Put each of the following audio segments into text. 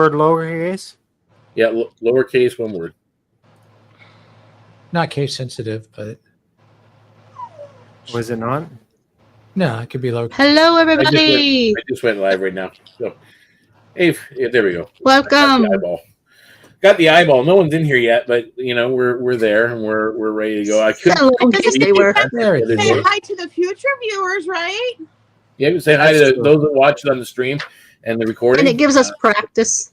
Word lowercase? Yeah, lowercase, one word. Not case sensitive, but Was it not? no, it could be lowercase. Hello, everybody. I just went live right now. So, hey, there we go. Welcome. Got the eyeball. No one's in here yet, but we're there and we're ready to go. I couldn't. Hello. Yes, they were. Say hi to the future viewers, right? Yeah, say hi to those that watch it on the stream and the recording. And it gives us practice.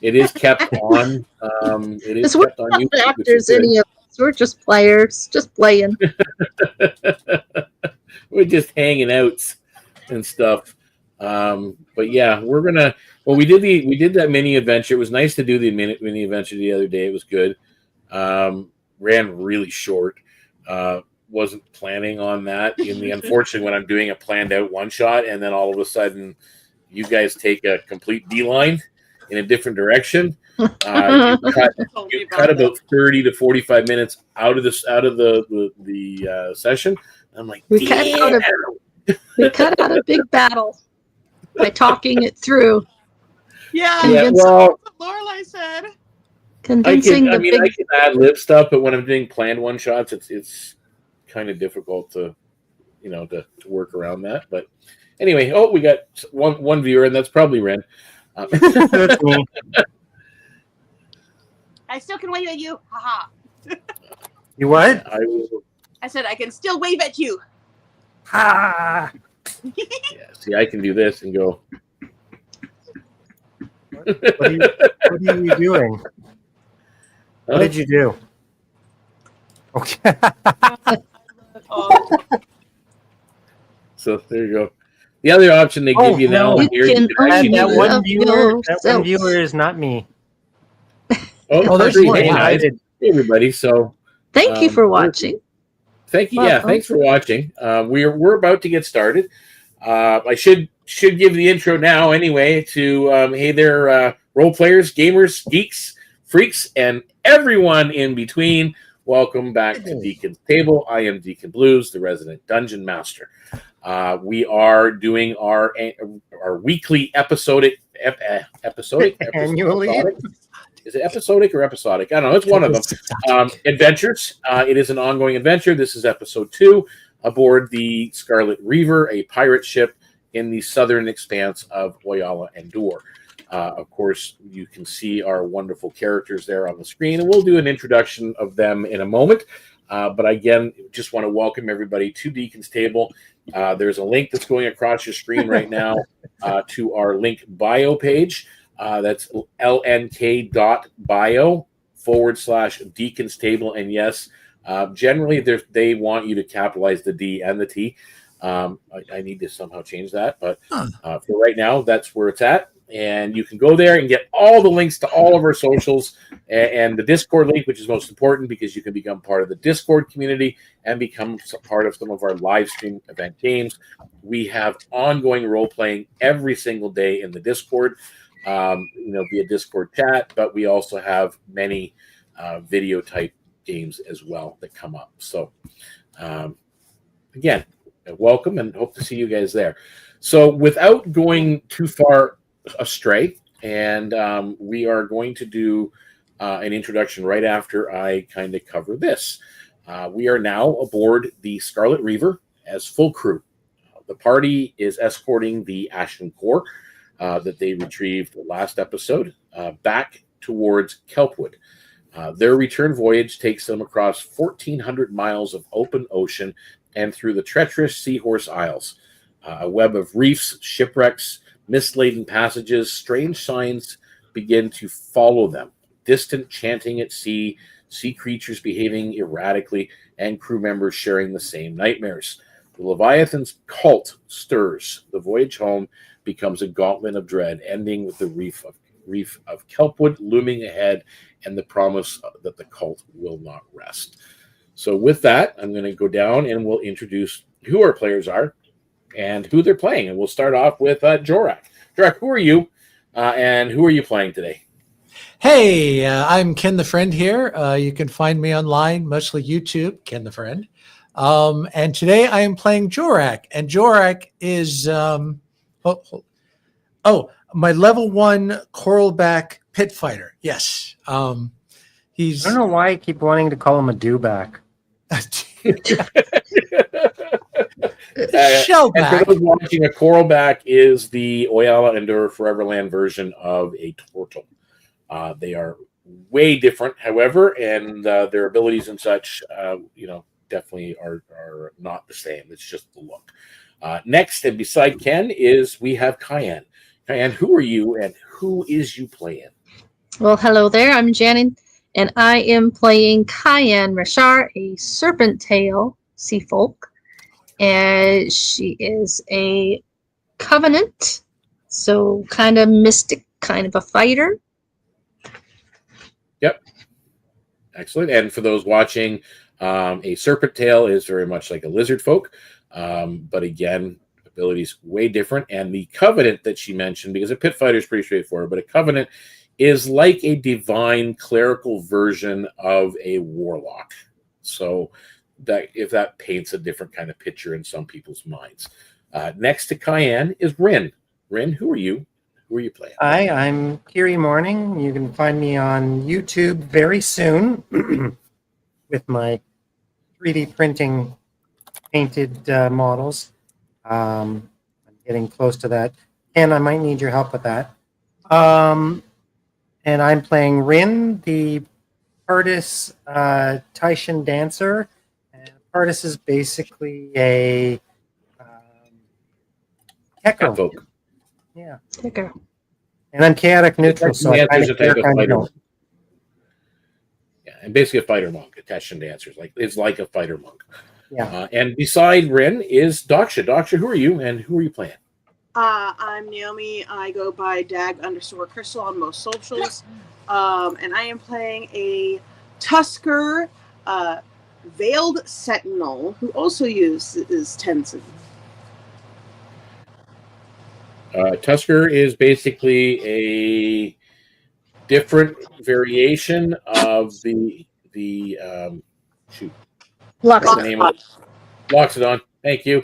It is kept on. It is kept on YouTube. We're not actors, any of us. We're just players, just playing. We're just hanging out and stuff. But yeah, we're gonna. Well, we did that mini adventure. It was nice to do the mini adventure the other day. It was good. Ran really short. Wasn't planning on that. Unfortunately, when I'm doing a planned out one shot, and then all of a sudden, you guys take a complete beeline in a different direction. You cut about 30 to 45 minutes out of the session. I'm like, we cut out a big battle by talking it through. Yeah, well, Lorelai said. I can add lib stuff, but when I'm doing planned one shots, it's kind of difficult to work around that. But anyway, we got one viewer, and that's probably Ren. That's me. I still can wave at you. Haha. You what? I said I can still wave at you. Ha! Yeah, see, I can do this and go. What are you doing? What did you do? Okay. So there you go. The other option they give you now you here, that one viewer is not me. There's three. one. Hey, guys, everybody. So thank you for watching. Thank you. Yeah, thanks for watching. We're about to get started. I should give the intro now anyway to hey there, role players, gamers, geeks, freaks, and everyone in between. Welcome back to Deacon's Table. I am Deacon Blues, the resident dungeon master. We are doing our weekly episodic annually. Is it episodic or episodic? I don't know. It's one of them. Adventures. It is an ongoing adventure. This is episode 2 aboard the Scarlet Reaver, a pirate ship in the Southern Expanse of Oiala-ndor. Of course, you can see our wonderful characters there on the screen, and we'll do an introduction of them in a moment. But again, just want to welcome everybody to Deacon's Table. There's a link that's going across your screen right now to our link bio page. That's lnk.bio/Deacon's Table. And yes, generally they want you to capitalize the D and the T. I need to somehow change that. But for right now, that's where it's at. And you can go there and get all the links to all of our socials and the Discord link, which is most important because you can become part of the Discord community and become part of some of our live stream event games. We have ongoing role playing every single day in the Discord, via Discord chat, but we also have many video type games as well that come up. So again, welcome and hope to see you guys there. So without going too far astray, and we are going to do an introduction right after I kind of cover this. We are now aboard the Scarlet Reaver as full crew. The party is escorting the Ashen Core that they retrieved last episode back towards Kelpwood. Their return voyage takes them across 1,400 miles of open ocean and through the treacherous Seahorse Isles. A web of reefs, shipwrecks, mist-laden passages, strange signs begin to follow them. Distant chanting at sea, sea creatures behaving erratically, and crew members sharing the same nightmares. The Leviathan's cult stirs. The voyage home becomes a gauntlet of dread, ending with the reef of Kelpwood looming ahead and the promise that the cult will not rest. So with that, I'm going to go down and we'll introduce who our players are and who they're playing. And we'll start off with Jorak. Jorak, who are you? And who are you playing today? Hey, I'm Ken the Friend here. You can find me online, mostly YouTube, Ken the Friend. And today I am playing Jorak. And Jorak is... my level 1 coralback pit fighter. Yes. He's. I don't know why I keep wanting to call him a dewback. And for those watching, a coralback is the Oiala-ndor Foreverland version of a turtle. They are way different, however, and their abilities and such, definitely are not the same. It's just the look. Next, and beside Ken, we have Cayenne. Cayenne, who are you, and who is you playing? Well, hello there. I'm Janin, and I am playing Cayenne Rashar, a serpent tail sea folk. And she is a covenant, so kind of mystic, kind of a fighter. Yep. Excellent. And for those watching, a serpent tail is very much like a lizard folk. But again, abilities way different. And the covenant that she mentioned, because a pit fighter is pretty straightforward, but a covenant is like a divine clerical version of a warlock. So that if that paints a different kind of picture in some people's minds. Next to Cayenne is Rin. Rin, who are you? Who are you playing? Hi, I'm Kiri Morning. You can find me on YouTube very soon with my 3D printing painted models. I'm getting close to that. Ken, I might need your help with that. And I'm playing Rin, the Pardis Taishan dancer. Pardis is basically a Tecker. Yeah. Tecker. And I'm chaotic neutral, so I kind of fighter. Yeah, and basically a fighter monk. A Taishan dancer is like a fighter monk. Yeah. And beside Rin is Daksha. Daksha, who are you, and who are you playing? I'm Naomi. I go by dag_crystal on most socials. And I am playing a Tusker Veiled Sentinel who also uses Tenzin. Tusker is basically a different variation of the Loxodon. Thank you.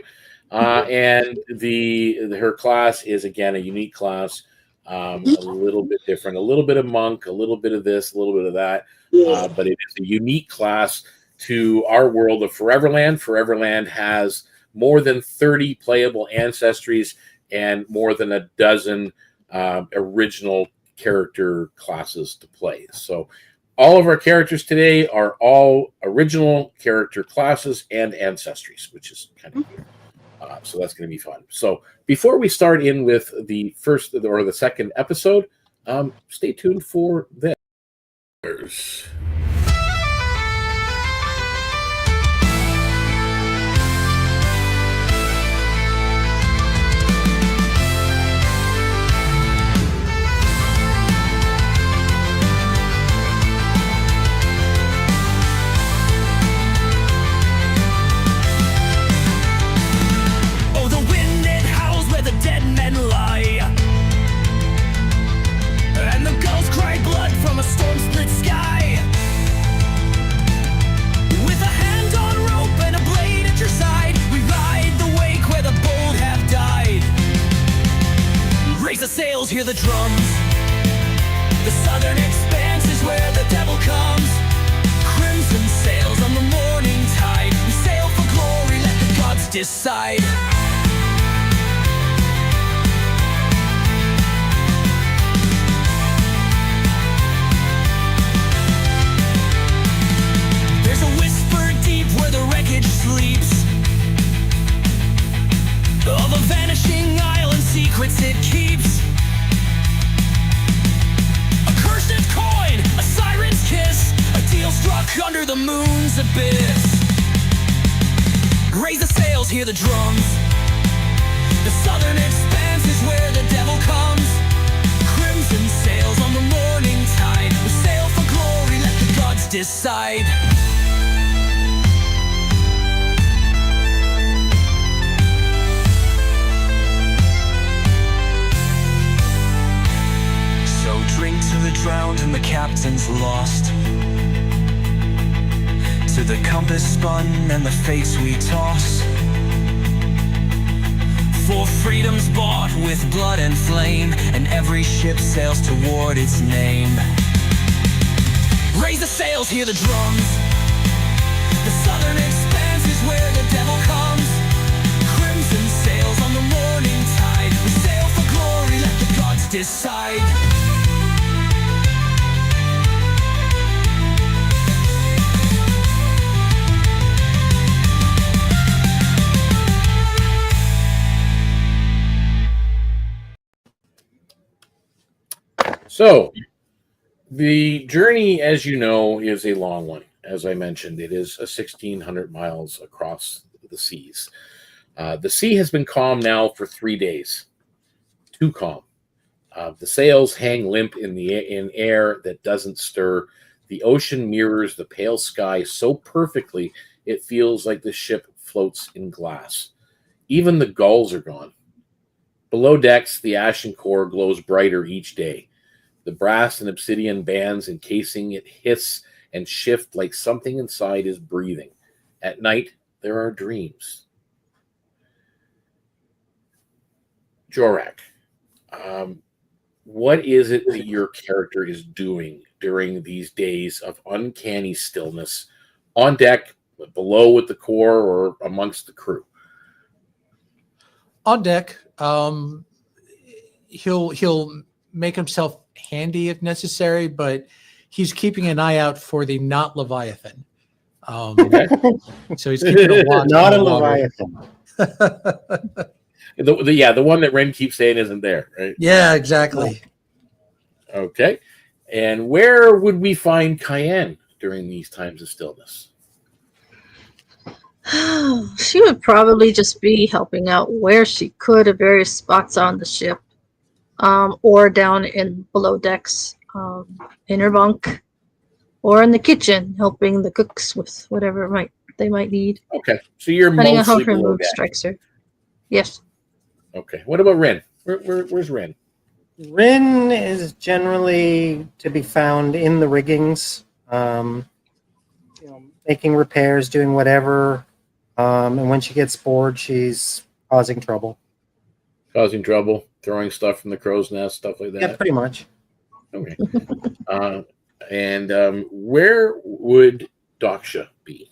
And her class is again a unique class, a little bit different, a little bit of monk, a little bit of this, a little bit of that, but it is a unique class to our world of Foreverland. Foreverland has more than 30 playable ancestries and more than a dozen original character classes to play. So all of our characters today are all original character classes and ancestries, which is kind of weird. So that's going to be fun. So before we start in with the first or the second episode, stay tuned for this. The sails, hear the drums. The Southern Expanse is where the devil comes. Crimson sails on the morning tide. We sail for glory, let the gods decide. There's a whisper deep where the wreckage sleeps, of a vanishing island secrets it keeps. A cursed coin, a siren's kiss, a deal struck under the moon's abyss. Raise the sails, hear the drums. The Southern Expanse is where the devil comes. Crimson sails on the morning tide. We sail for glory, let the gods decide. Drink to the drowned and the captain's lost, to the compass spun and the fates we toss. For freedom's bought with blood and flame, and every ship sails toward its name. Raise the sails, hear the drums. The Southern Expanse is where the devil comes. Crimson sails on the morning tide. We sail for glory, let the gods decide. So, the journey, as you know, is a long one. As I mentioned, it is 1,600 miles across the seas. The sea has been calm now for 3 days. Too calm. The sails hang limp in air that doesn't stir. The ocean mirrors the pale sky so perfectly it feels like the ship floats in glass. Even the gulls are gone. Below decks, the ashen core glows brighter each day. The brass and obsidian bands encasing it hiss and shift like something inside is breathing. At night, there are dreams. Jorak, what is it that your character is doing during these days of uncanny stillness on deck, below with the core, or amongst the crew? On deck, he'll make himself handy if necessary, but he's keeping an eye out for the not leviathan. So he's keeping a watch. Not on a the water. leviathan. The one that Ren keeps saying isn't there, right? Yeah, exactly. Okay. And where would we find Cayenne during these times of stillness? She would probably just be helping out where she could at various spots on the ship, or down in below decks, in her bunk, or in the kitchen, helping the cooks with whatever they might need. Okay. So you're Depending on how mostly her below mood deck. strikes her. Yes. Okay. What about Ren? Where's Ren? Rin is generally to be found in the riggings, making repairs, doing whatever. And when she gets bored, she's causing trouble. Causing trouble, throwing stuff from the crow's nest, stuff like that. Yeah, pretty much. Okay. And where would Daksha be?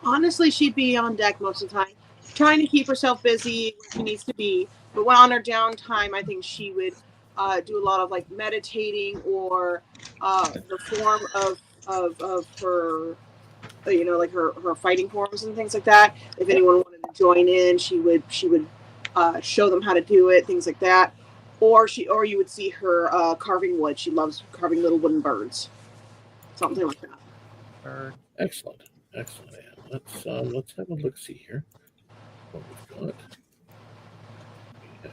Honestly, she'd be on deck most of the time, trying to keep herself busy where she needs to be. But when on her downtime, I think she would do a lot of like meditating, or the form of her, like her fighting forms and things like that. If anyone wanted to join in, she would show them how to do it, things like that. Or you would see her carving wood. She loves carving little wooden birds, something like that. Excellent. Yeah. Let's have a look. See here what we've got. Yeah.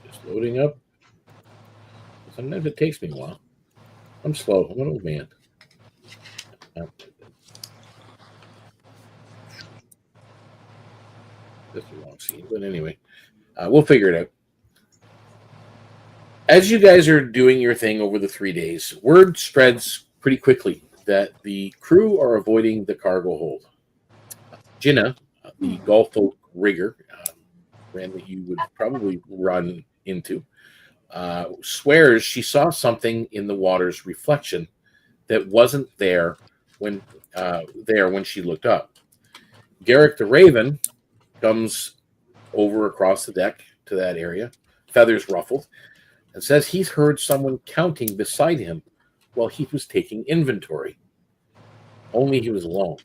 Just loading up. Sometimes it takes me a while. I'm slow. I'm an old man. That's the wrong scene, but anyway, we'll figure it out. As you guys are doing your thing over the 3 days, word spreads pretty quickly that the crew are avoiding the cargo hold. Jinnah, the Gulf Folk rigger, ran that you would probably run into, swears she saw something in the water's reflection that wasn't there when she looked up. Garrick the Raven comes over across the deck to that area, feathers ruffled, and says he's heard someone counting beside him while he was taking inventory. Only he was alone.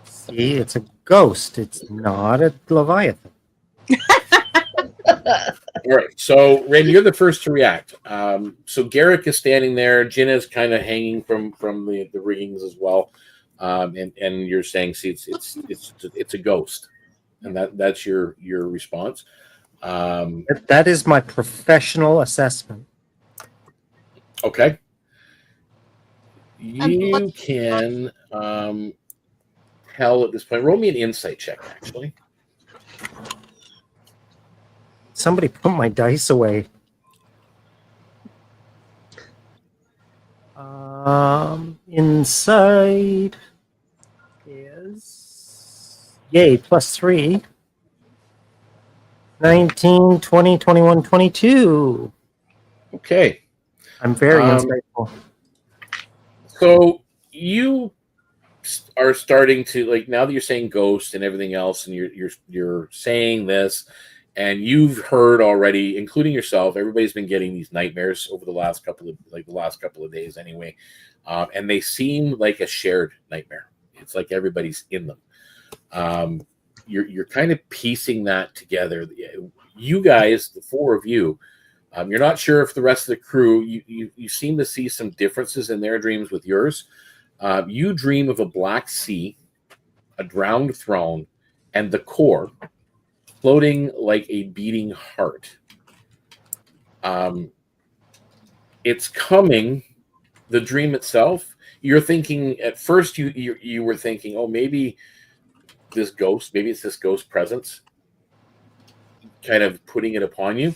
See, it's a ghost. It's not a leviathan. All right, so Ren, you're the first to react. So Garrick is standing there. Jinnah's kind of hanging from the riggings as well, and you're saying, see, it's a ghost, and that's your response. That is my professional assessment. Okay. You can tell at this point. Roll me an insight check, actually. Somebody put my dice away. Insight is Yay, +3. 19, 20, 21, 22. Okay. I'm very Um, insightful. So you are starting to, like, now that you're saying ghost and everything else, and you're saying this, and you've heard already, including yourself, everybody's been getting these nightmares over the last couple of days anyway, and they seem like a shared nightmare. It's like everybody's in them. You're kind of piecing that together. You guys, the four of you, you're not sure if the rest of the crew, you seem to see some differences in their dreams with yours. You dream of a black sea, a drowned throne, and the core floating like a beating heart. It's coming, the dream itself. You're thinking at first, you were thinking, oh, maybe it's this ghost presence kind of putting it upon you.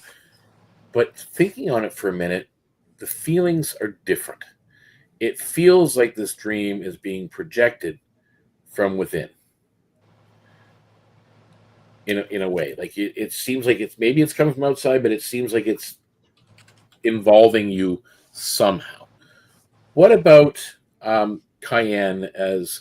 But thinking on it for a minute, the feelings are different. It feels like this dream is being projected from within. In a way, like it seems like it's coming from outside, but it seems like it's involving you somehow. What about Cayenne, as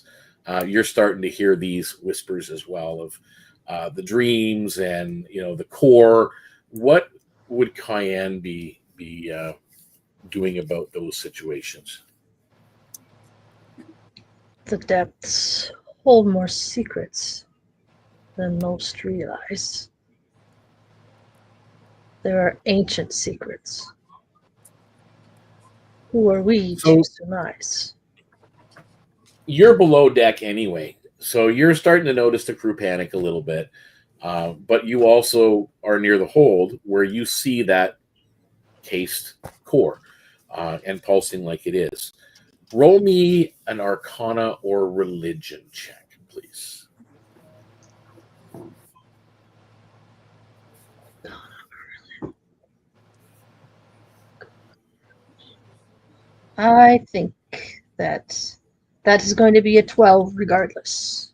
you're starting to hear these whispers as well of the dreams and the core? What would Cayenne be doing about those situations? The depths hold more secrets than most realize. There are ancient secrets. Who are we to surmise? You're below deck anyway, so you're starting to notice the crew panic a little bit. But you also are near the hold where you see that cased core and pulsing like it is. Roll me an Arcana or Religion check, please. I think that is going to be a 12 regardless.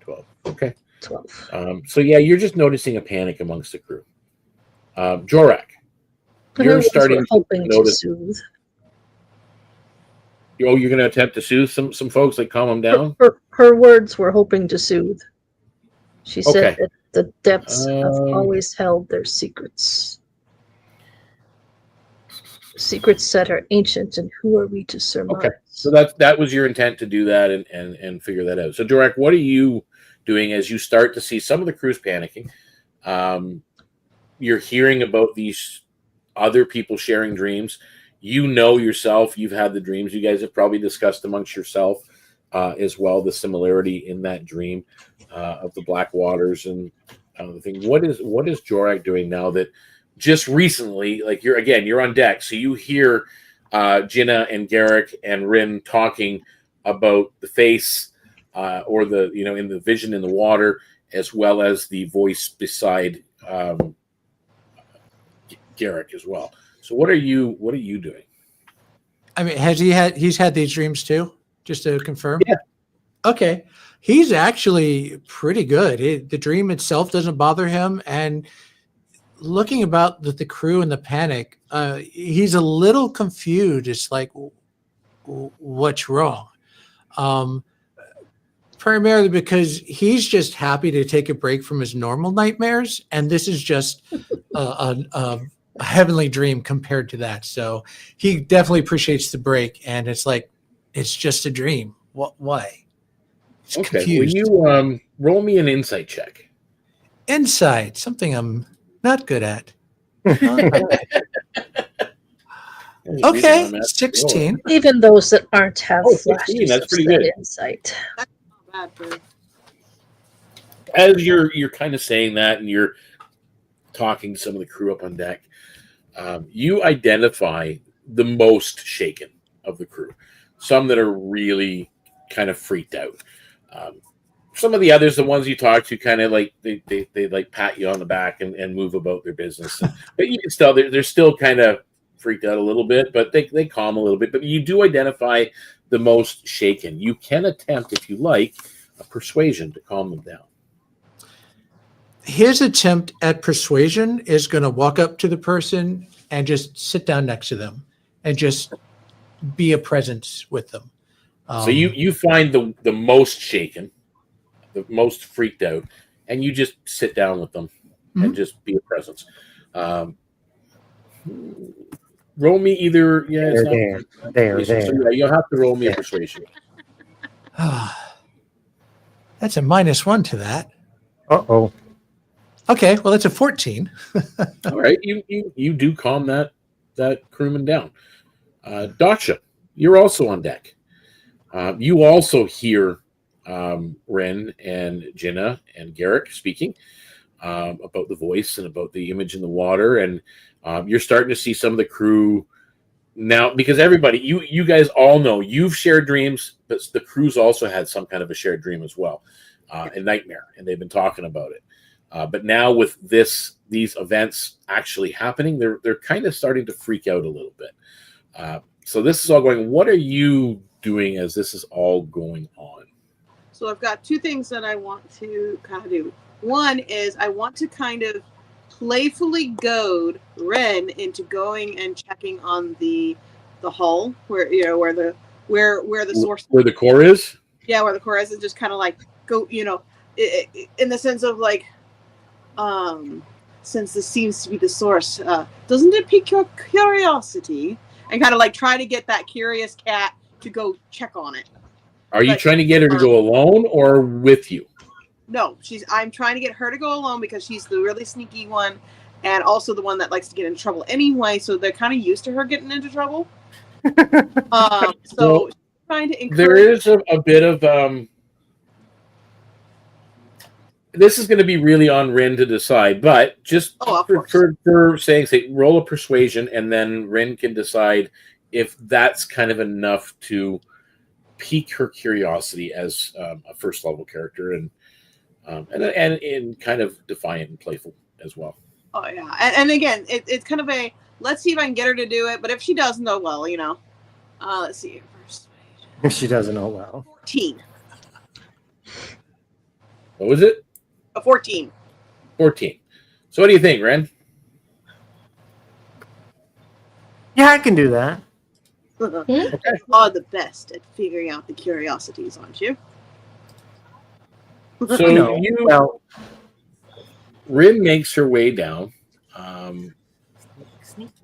12. Okay. 12. So yeah, you're just noticing a panic amongst the crew. Jorak, Her you're words starting were hoping to to notice. soothe. Oh, you're going to attempt to soothe some folks, like calm them down? Her words were hoping to soothe. She said Okay. that the depths have Um, always held their secrets. Secrets that are ancient, and who are we to surmise? Okay. So that was your intent, to do that and figure that out. So, Jorak, what are you doing as you start to see some of the crews panicking? You're hearing about these other people sharing dreams. You know yourself, you've had the dreams. You guys have probably discussed amongst yourself as well the similarity in that dream of the Black Waters and the thing. What is Jorak doing now that just recently, like you're on deck, so you hear Jinna and Garrick and Rin talking about the face or the in the vision in the water, as well as the voice beside Garrick as well. So what are you doing? I mean, he's had these dreams too? Just to confirm. Yeah. Okay. He's actually pretty good. The dream itself doesn't bother him, and looking about the crew and the panic, he's a little confused. It's like, what's wrong? Primarily because he's just happy to take a break from his normal nightmares, and this is just a heavenly dream compared to that. So he definitely appreciates the break, and it's like, it's just a dream. Why? He's Okay. confused. Will you roll me an insight check? Insight, something I'm not good at. Okay, 16. Even those that aren't have 16, flashes that's of pretty said good. insight. Bad, bro. As you're kind of saying that, and you're talking to some of the crew up on deck, you identify the most shaken of the crew. Some that are really kind of freaked out. Some of the others, the ones you talk to, kind of like they like pat you on the back and move about their business. But you can still they're still kind of freaked out a little bit, but they calm a little bit. But you do identify the most shaken. You can attempt, if you like, a persuasion to calm them down. his attempt at persuasion is going to walk up to the person and just sit down next to them and just be a presence with them. So you find the most shaken, the most freaked out, and you just sit down with them and just be a presence. Roll me either. Yeah, it's not there. So yeah, you'll have to roll me a persuasion. That's a -1 to that. Uh-oh. Okay, well, that's a 14. All right, you do calm that crewman down. Daksha, you're also on deck. You also hear Ren and Jinna and Garrick speaking about the voice and about the image in the water, and you're starting to see some of the crew now, because everybody, you guys all know you've shared dreams, but the crew's also had some kind of a shared dream as well, a nightmare, and they've been talking about it. But now with these events actually happening, they're kind of starting to freak out a little bit. So this is all going. What are you doing as this is all going on? So I've got two things that I want to kind of do. One is I want to kind of playfully goad Ren into going and checking on the hull where where the source, where the core is. Yeah, where the core is, and just kind of like go, in the sense of like, since this seems to be the source, doesn't it pique your curiosity? And kind of like try to get that curious cat to go check on it. Are you trying to get her to go alone or with you? No, I'm trying to get her to go alone because she's the really sneaky one, and also the one that likes to get in trouble anyway. So they're kind of used to her getting into trouble. So trying to encourage. There is a bit of this is going to be really on Ren to decide, but just for saying, roll a persuasion, and then Ren can decide if that's kind of enough to pique her curiosity as a first level character, and kind of defiant and playful as well. Oh yeah, and again, it's kind of a let's see if I can get her to do it, but if she doesn't, oh well, let's see first. If she doesn't, oh well. 14. What was it? A 14. 14. So what do you think, Ren? Yeah, I can do that. Okay. You are the best at figuring out the curiosities, aren't you? So Rin makes her way down Sneak.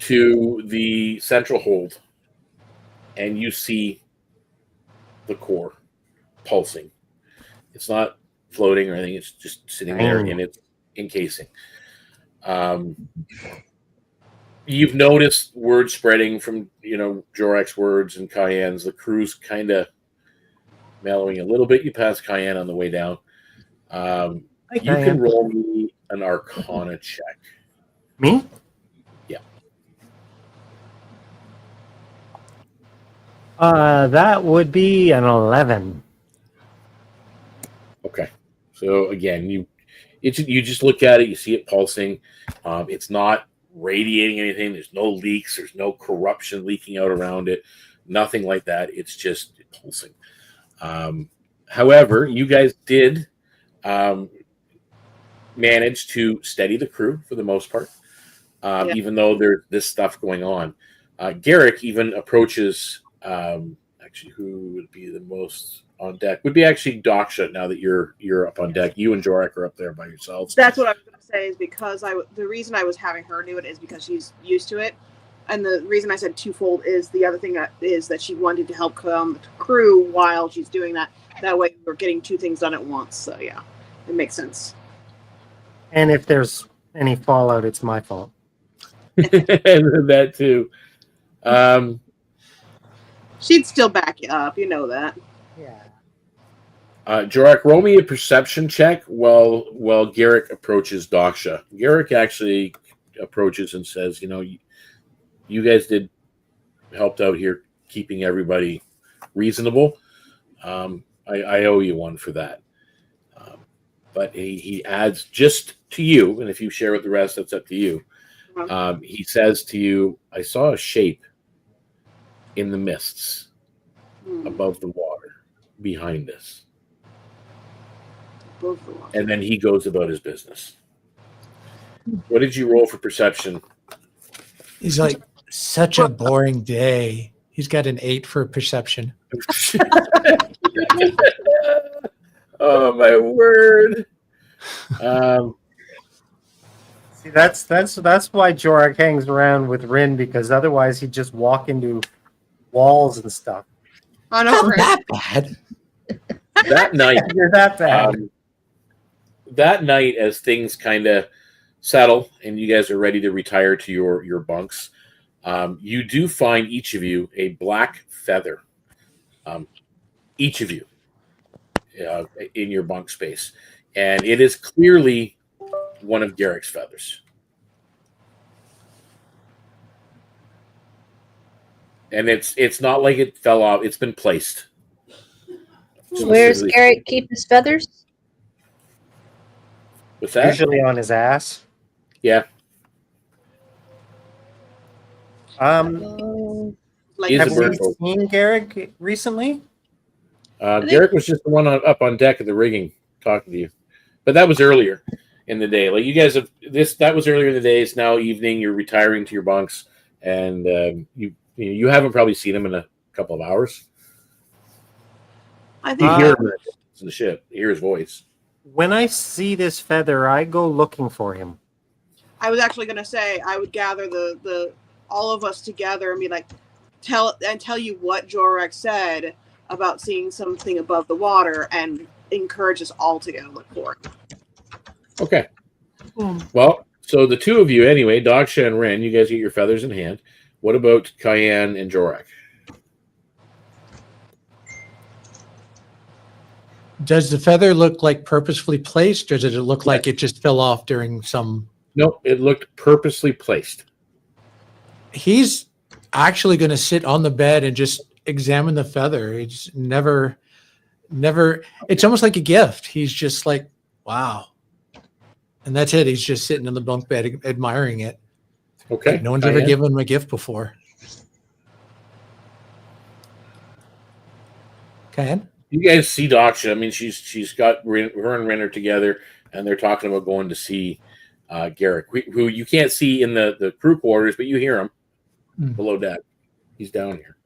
to the central hold, and you see the core pulsing. It's not floating or anything. It's just sitting there in its encasing. You've noticed word spreading from Jorek's words and Cayenne's. The crew's kind of mellowing a little bit. You pass Cayenne on the way down. You can roll me an Arcana check. Me? Yeah. That would be an 11. Okay. So again, you just look at it. You see it pulsing. It's not radiating anything. There's no leaks. There's no corruption leaking out around it. Nothing like that. It's just pulsing. However, you guys did manage to steady the crew for the most part, even though there's this stuff going on. Garrick even approaches. Actually, who would be the most on deck? Would be actually Daksha. Now that you're up on deck, you and Jorek are up there by yourselves. That's what I was going to say. Is because the reason I was having her do it is because she's used to it, and the reason I said twofold is the other thing is that she wanted to help the crew while she's doing that. That way, we're getting two things done at once. So yeah, it makes sense. And if there's any fallout, it's my fault. That too. She'd still back you up, you know that. Yeah. Jorek, roll me a perception check while Garrick approaches Daksha. Garrick actually approaches and says, you guys helped out here keeping everybody reasonable. I owe you one for that. But he adds just to you, and if you share with the rest, that's up to you. He says to you, I saw a shape in the mists above the water. behind this. Both of them. And then he goes about his business. What did you roll for perception? He's like, such a boring day. He's got an 8 for perception. Oh my word! See, that's why Jorak hangs around with Rin, because otherwise he'd just walk into walls and stuff. Oh, no, Not Rin. that bad. That night, You're that bad. that night, as things kind of settle and you guys are ready to retire to your bunks, you do find each of you a black feather. Each of you in your bunk space, and it is clearly one of Garrick's feathers. And it's not like it fell off. It's been placed. Where's Specifically- Garrett keep his feathers? What's that? Usually on his ass. Yeah. Oh, Like, He's Have a we bird folk. seen Garrick recently? Garrick was just the one up on deck of the rigging talking to you, but that was earlier in the day. Like you guys have this. That was earlier in the day. It's now evening. You're retiring to your bunks, and you haven't probably seen him in a couple of hours. I You think hear him in the ship. You hear his voice. When I see this feather, I go looking for him. I was actually going to say I would gather the all of us together and be like, tell you what Jorek said about seeing something above the water and encourage us all to go look for it. Okay. Well, so the two of you anyway, Daksha and Ren, you guys get your feathers in hand. What about Cayenne and Jorak? Does the feather look like purposefully placed, or does it look like it just fell off during some? Nope, it looked purposely placed. He's actually going to sit on the bed and just examine the feather. It's never. It's almost like a gift. He's just like, wow, and that's it. He's just sitting on the bunk bed admiring it. Okay. No one's ever Cayenne? given him a gift before. Cayenne? You guys see Daksha. I mean, she's got her and Renner together, and they're talking about going to see Garrick, who you can't see in the crew quarters, but you hear him below deck. He's down here.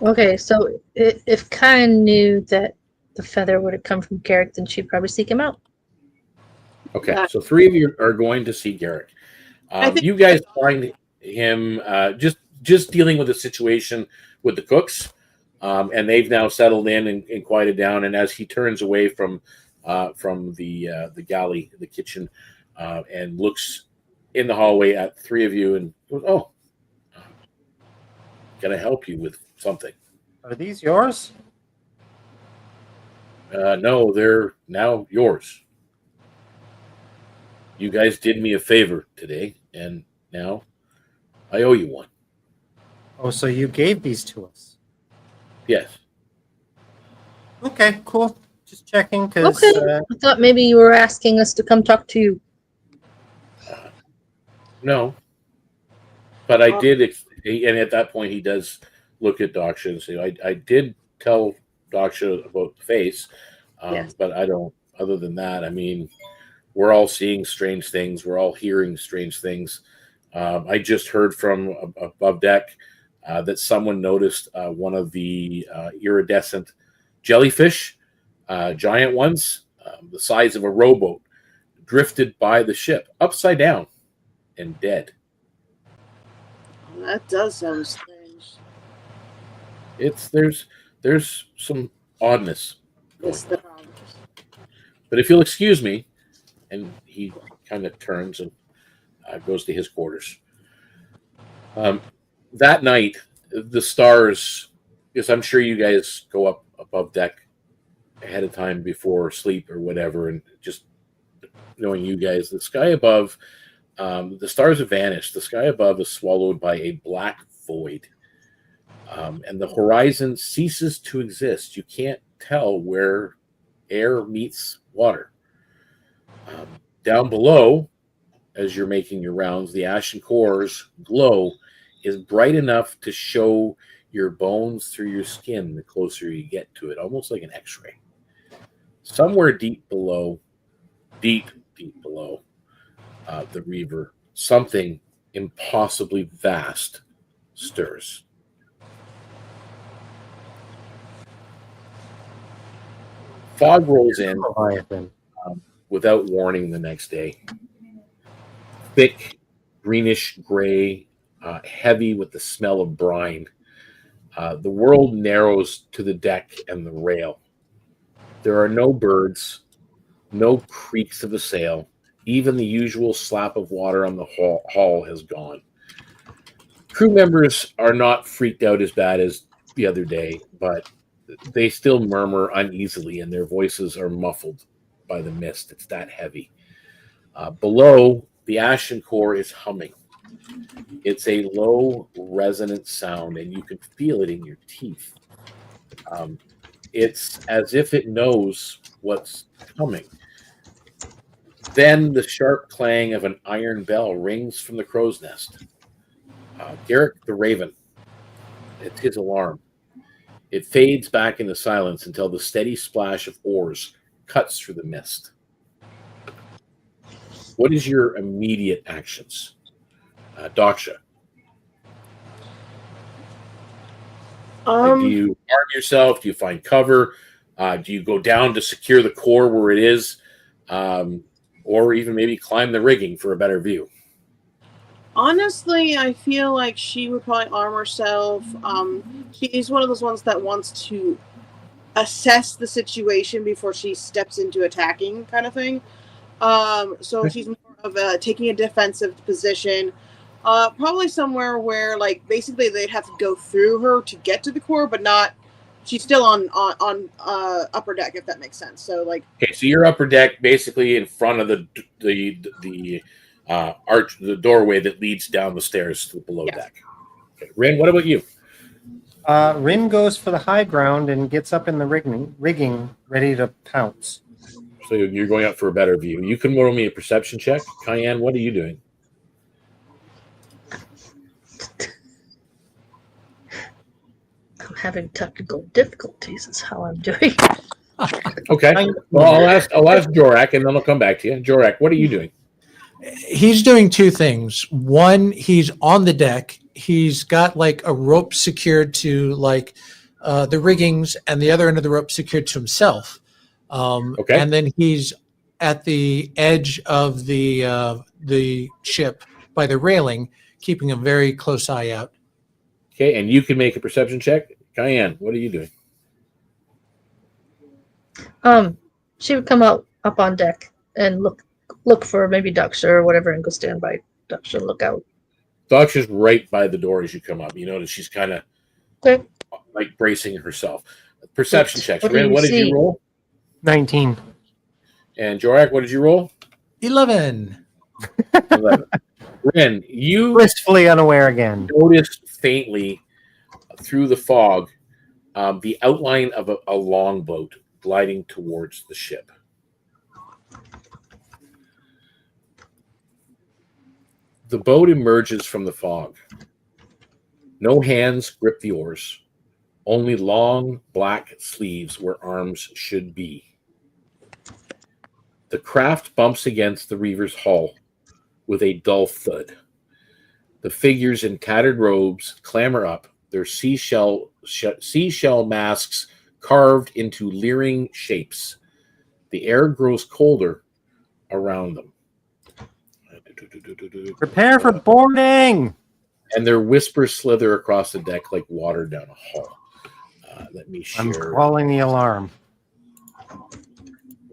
okay, so if Kyan knew that the feather would have come from Garrett, then she'd probably seek him out. Okay, so three of you are going to see Garrick. I think- You guys find him just dealing with the situation with the cooks, and they've now settled in and quieted down. And as he turns away from the galley, the kitchen, and looks in the hallway at three of you and goes, "Oh, can I help you with something?" Are these yours? No, they're now yours. You guys did me a favor today, and now I owe you one. Oh, so you gave these to us. Yes. Okay, cool. Just checking because Okay. I thought maybe you were asking us to come talk to you. No. But I did, and at that point he does look at Daksha and say, I did tell Daksha about the face, Yes. but I don't, other than that, I mean, we're all seeing strange things. We're all hearing strange things. I just heard from above deck that someone noticed one of the iridescent jellyfish, giant ones, the size of a rowboat, drifted by the ship upside down and dead. That does sound strange. There's some oddness. Yes, there are. But if you'll excuse me, and he kind of turns and goes to his quarters. That night, the stars, because I'm sure you guys go up above deck ahead of time before sleep or whatever, and just knowing you guys, the sky above, the stars have vanished. The sky above is swallowed by a black void. And the horizon ceases to exist. You can't tell where air meets water. Down below, as you're making your rounds, the ashen core's glow is bright enough to show your bones through your skin the closer you get to it, almost like an X-ray. Somewhere deep below the reaver, something impossibly vast stirs. Fog rolls in Leviathan. without warning the next day. Thick, greenish gray, heavy with the smell of brine. The world narrows to the deck and the rail. There are no birds, no creaks of a sail. Even the usual slap of water on the hull has gone. Crew members are not freaked out as bad as the other day, but they still murmur uneasily, and their voices are muffled by the mist. It's that heavy. Below, the ashen core is humming. It's a low, resonant sound, and you can feel it in your teeth. It's as if it knows what's coming. Then the sharp clang of an iron bell rings from the crow's nest. Garrick the Raven. It's his alarm. It fades back into silence until the steady splash of oars cuts through the mist. What is your immediate actions? Daksha. Do you arm yourself? Do you find cover? Do you go down to secure the core where it is? Or even maybe climb the rigging for a better view? Honestly, I feel like she would probably arm herself. She's one of those ones that wants to assess the situation before she steps into attacking, kind of thing. So she's more of taking a defensive position. Probably somewhere where, like, basically they'd have to go through her to get to the core, but not. She's still on upper deck, if that makes sense. So, like, okay, so you're upper deck, basically in front of the arch, the doorway that leads down the stairs to the below deck. Okay. Rin, what about you? Rin goes for the high ground and gets up in the rigging ready to pounce. So you're going up for a better view. You can roll me a perception check. Cayenne, what are you doing? I'm having technical difficulties is how I'm doing. Okay. Well, I'll ask Jorak, and then I'll come back to you. Jorak, what are you doing? He's doing two things. One, he's on the deck. He's got like a rope secured to like the riggings, and the other end of the rope secured to himself. Okay. And then he's at the edge of the ship by the railing, keeping a very close eye out. Okay, and you can make a perception check. Cayenne, what are you doing? She would come up on deck and look for maybe Daksha or whatever, and go stand by Daksha and look out. Daksha's right by the door as you come up. You notice she's kind of like bracing herself. Perception checks. Rin, what did you roll? 19. And Jorak, what did you roll? 11. 11. Rin, you Blissfully unaware again. noticed faintly through the fog the outline of a longboat gliding towards the ship. The boat emerges from the fog. No hands grip the oars, only long black sleeves where arms should be. The craft bumps against the reaver's hull with a dull thud. The figures in tattered robes clamber up, their seashell masks carved into leering shapes. The air grows colder around them. Prepare for boarding! And their whispers slither across the deck like water down a hall. Let me I'm share calling the alarm.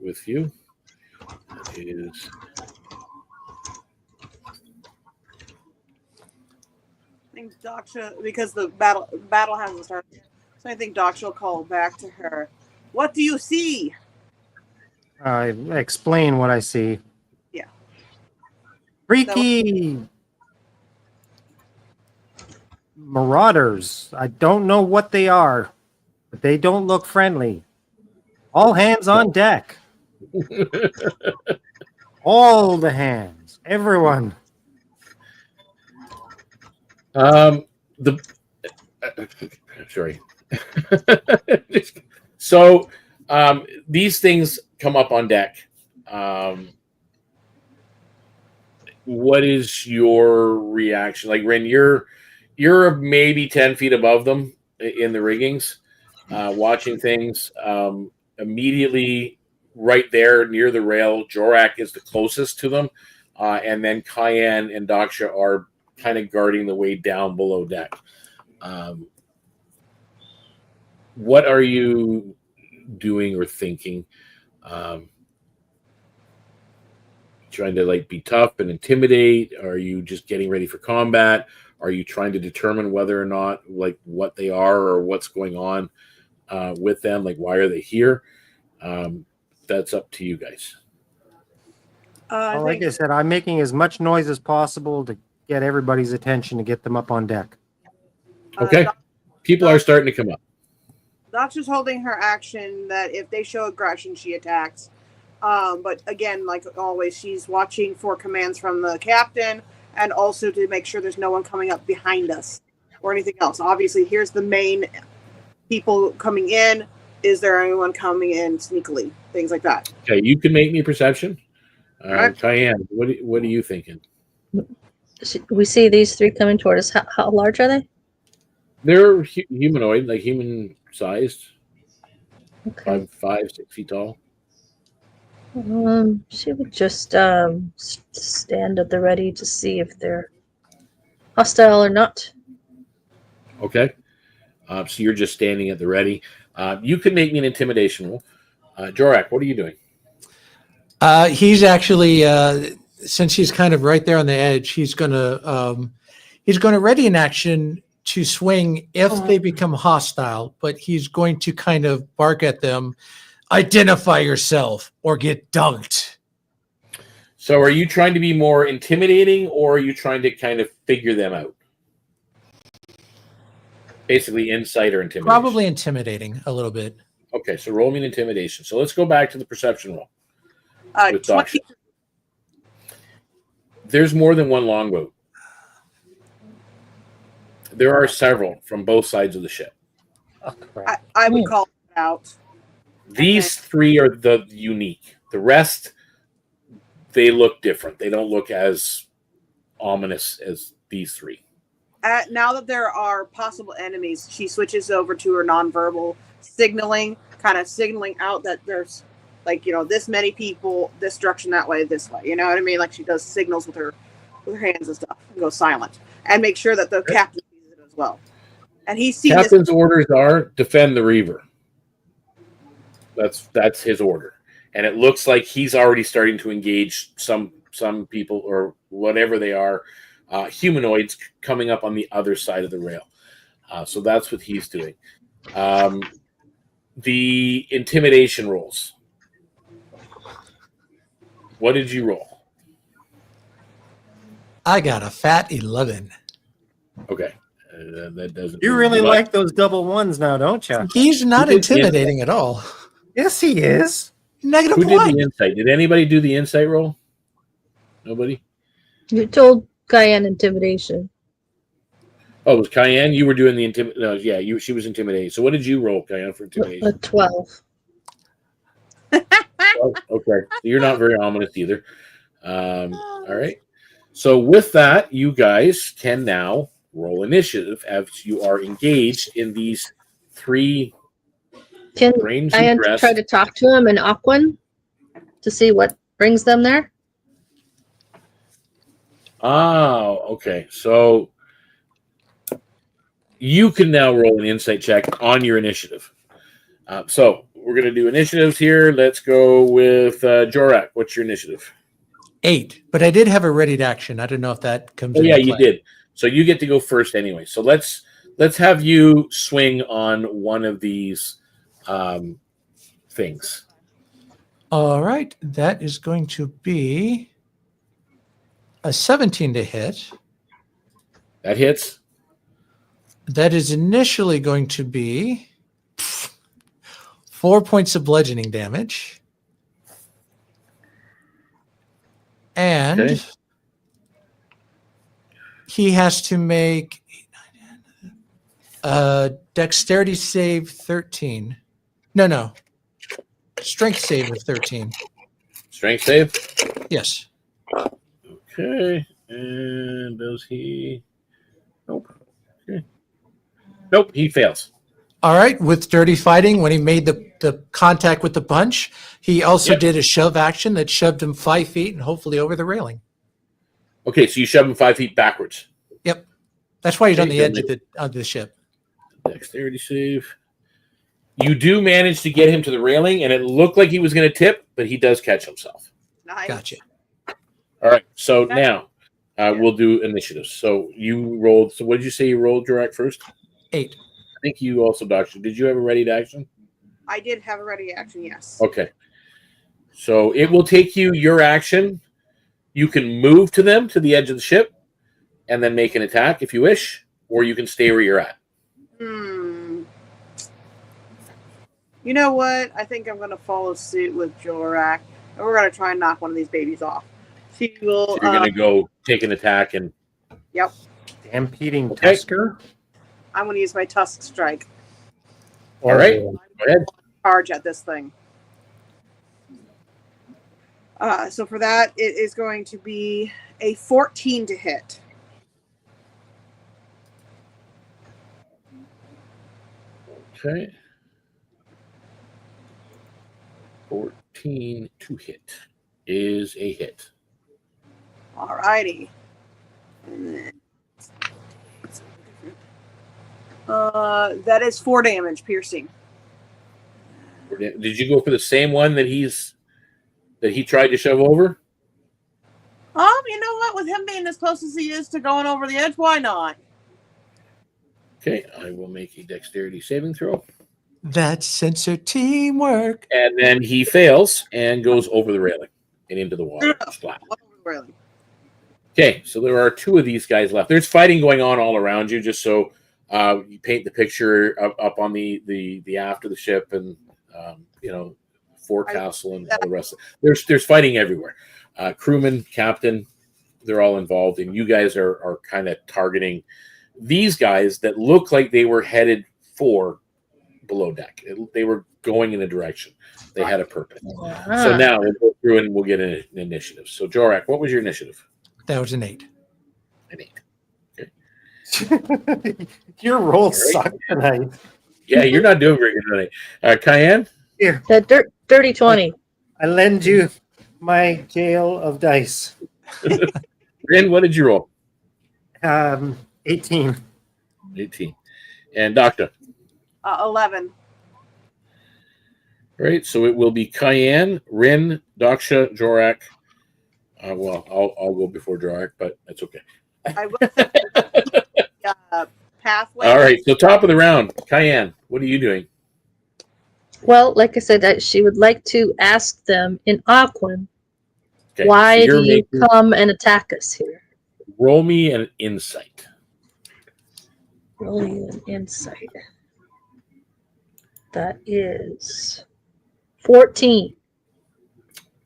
with you. It is... I think Daksha, because the battle hasn't started yet, so I think Daksha will call back to her. What do you see? Explain what I see. Yeah. Freaky marauders. I don't know what they are, but they don't look friendly. All hands on deck. All the hands. Everyone. Sorry. So these things come up on deck. What is your reaction? Like, Ren, you're maybe 10 feet above them in the riggings, watching things. Immediately right there near the rail, Jorak is the closest to them. And then Cayenne and Daksha are kind of guarding the way down below deck. What are you doing or thinking? Trying to like be tough and intimidate? Are you just getting ready for combat? Are you trying to determine whether or not like what they are or what's going on with them? Like, why are they here? That's up to you guys. I Like think I said, I'm making as much noise as possible to get everybody's attention to get them up on deck. Okay. People are starting to come up. Doctor's holding her action that if they show aggression, she attacks. But again, like always, she's watching for commands from the captain and also to make sure there's no one coming up behind us or anything else. Obviously, here's the main people coming in. Is there anyone coming in sneakily? Things like that. Okay, you can make me perception. Right. Cayenne, what are you thinking? We see these three coming toward us. How large are they? They're humanoid, like human sized, Okay. 6 feet tall. She would just stand at the ready to see if they're hostile or not. Okay. So you're just standing at the ready. You can make me an intimidation roll. Jorak, what are you doing? He's actually, since he's kind of right there on the edge, he's going to ready an action to swing if they become hostile, but he's going to kind of bark at them, identify yourself or get dunked. So are you trying to be more intimidating or are you trying to kind of figure them out? Basically insight or intimidation? Probably intimidating a little bit. Okay, so roll me an intimidation. So let's go back to the perception roll. With 20. Daksha. There's more than one longboat. There are several from both sides of the ship. Oh, crap. I would call it out. These three are the unique. The rest, they look different. They don't look as ominous as these three. Now that there are possible enemies, she switches over to her nonverbal signaling, kind of signaling out that there's, like, this many people, this direction, that way, this way. You know what I mean? Like, she does signals with her hands and stuff and goes silent. And make sure that the captain sees it as well. And he's seen Captain's orders are defend the Reaver. That's his order. And it looks like he's already starting to engage some people or whatever they are, humanoids coming up on the other side of the rail. So that's what he's doing. The intimidation rolls. What did you roll? I got a fat 11. Okay. That doesn't. You really like those double ones now, don't you? He's not Who did the intimidating at all. Yes, he is. Negative Who did one. the insight? Did anybody do the insight roll? Nobody? You told Cayenne intimidation. Oh, it was Cayenne? You were doing the intimidation. No, yeah, she was intimidating. So what did you roll, Cayenne, for A intimidation? 12. Oh, okay. So you're not very ominous either. All right. So with that, you guys can now roll initiative as you are engaged in these three Can range Cayenne dress. try to talk to him in Aquan to see what brings them there? Oh, okay. So you can now roll an insight check on your initiative. So we're going to do initiatives here. Let's go with Jorak. What's your initiative? 8, but I did have a ready to action. I don't know if that comes. Oh, into yeah, you play. did. So you get to go first anyway. So let's have you swing on one of these things. All right, that is going to be a 17 to hit. That hits. That is initially going to be 4 points of bludgeoning damage. And Okay. he has to make Dexterity save 13. No. Strength save of 13. Strength save. Yes. Okay. And does he? Nope. Okay. Nope. He fails. All right. With dirty fighting, when he made the contact with the punch, he also Yep. did a shove action that shoved him 5 feet and hopefully over the railing. Okay, so you shove him 5 feet backwards. Yep. That's why he's on Okay, the edge good. of the ship. Dexterity save. You do manage to get him to the railing, and it looked like he was going to tip, but he does catch himself. Nice. Gotcha. All right, so now we'll do initiatives. So you rolled. So what did you say you rolled, Jorak, first? 8. I think you also, Doctor. Did you have a ready to action? I did have a ready action, yes. Okay. So it will take you your action. You can move to them to the edge of the ship and then make an attack if you wish, or you can stay where you're at. You know what? I think I'm going to follow suit with Jorak, and we're going to try and knock one of these babies off. She will. So you're going to go take an attack and. Yep. Stampeding Okay. Tusker. I'm going to use my Tusk Strike. All right. Go ahead. Charge at this thing. So for that, it is going to be a 14 to hit. Okay. 14 to hit is a hit. Alrighty. And then, that is 4 damage, piercing. Did you go for the same one that he tried to shove over? You know what? With him being as close as he is to going over the edge, why not? Okay, I will make a dexterity saving throw. That's sensor teamwork. And then he fails and goes over the railing and into the water. Splat. Really? Okay, so there are 2 of these guys left. There's fighting going on all around you, just so you paint the picture up on the aft of the ship and forecastle and all the rest. There's fighting everywhere. Crewman, captain, they're all involved, and you guys are kind of targeting these guys that look like they were headed for below deck. They were going in a direction. They had a purpose. So now we'll go through and we'll get an initiative. So Jorak, what was your initiative? That was an 8. An 8. Okay. Your rolls suck tonight. Yeah, you're not doing very good tonight. Cayenne? Here, The dirty 20. I lend you my jail of dice. Rin, what did you roll? 18. 18. And Doctor? 11. All right, so it will be Cayenne, Rin, Daksha, Jorak. Well, I'll go before Jorak, but that's okay. I will say, pathway. All right, so top of the round, Cayenne, what are you doing? Well, like I said, that she would like to ask them in Aquan, Okay, why so you're do you making- come and attack us here? Roll me an insight. Roll you an insight. That is 14.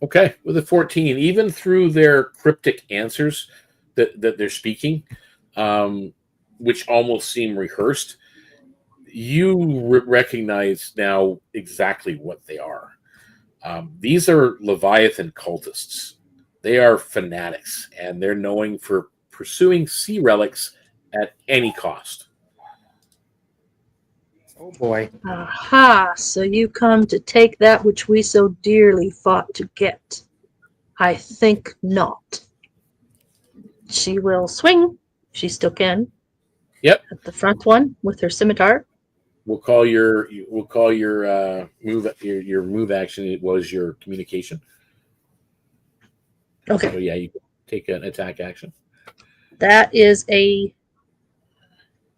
Okay, with a 14, even through their cryptic answers that they're speaking, which almost seem rehearsed, you recognize now exactly what they are. These are Leviathan cultists. They are fanatics, and they're known for pursuing sea relics at any cost. Oh boy. Aha, so you come to take that which we so dearly fought to get. I think not. She will swing, she still can. Yep. At the front one with her scimitar. We'll call your move your move action. It was your communication. Okay. So yeah, you can take an attack action. That is a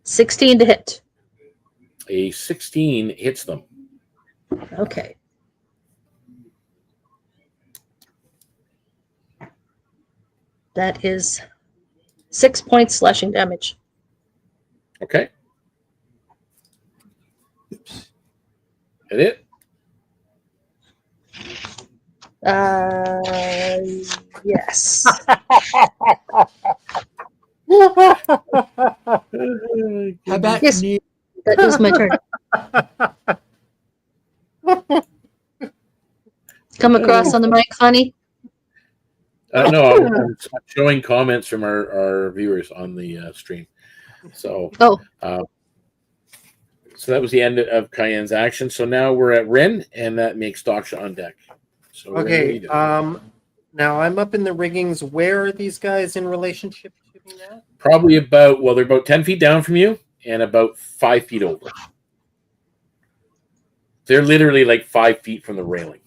16 to hit. A 16 hits them. Okay. That is 6 points slashing damage. Okay. Hit it. Yes. How about Yes. you That is my turn. Come across on the mic, honey. No, I'm showing comments from our viewers on the stream. So, Oh, so that was the end of Cayenne's action. So now we're at Rin, and that makes Daksha on deck. So Rin, what are you Okay. doing? Now I'm up in the riggings. Where are these guys in relationship to me now? Probably they're about 10 feet down from you and about 5 feet over. They're literally like 5 feet from the railing.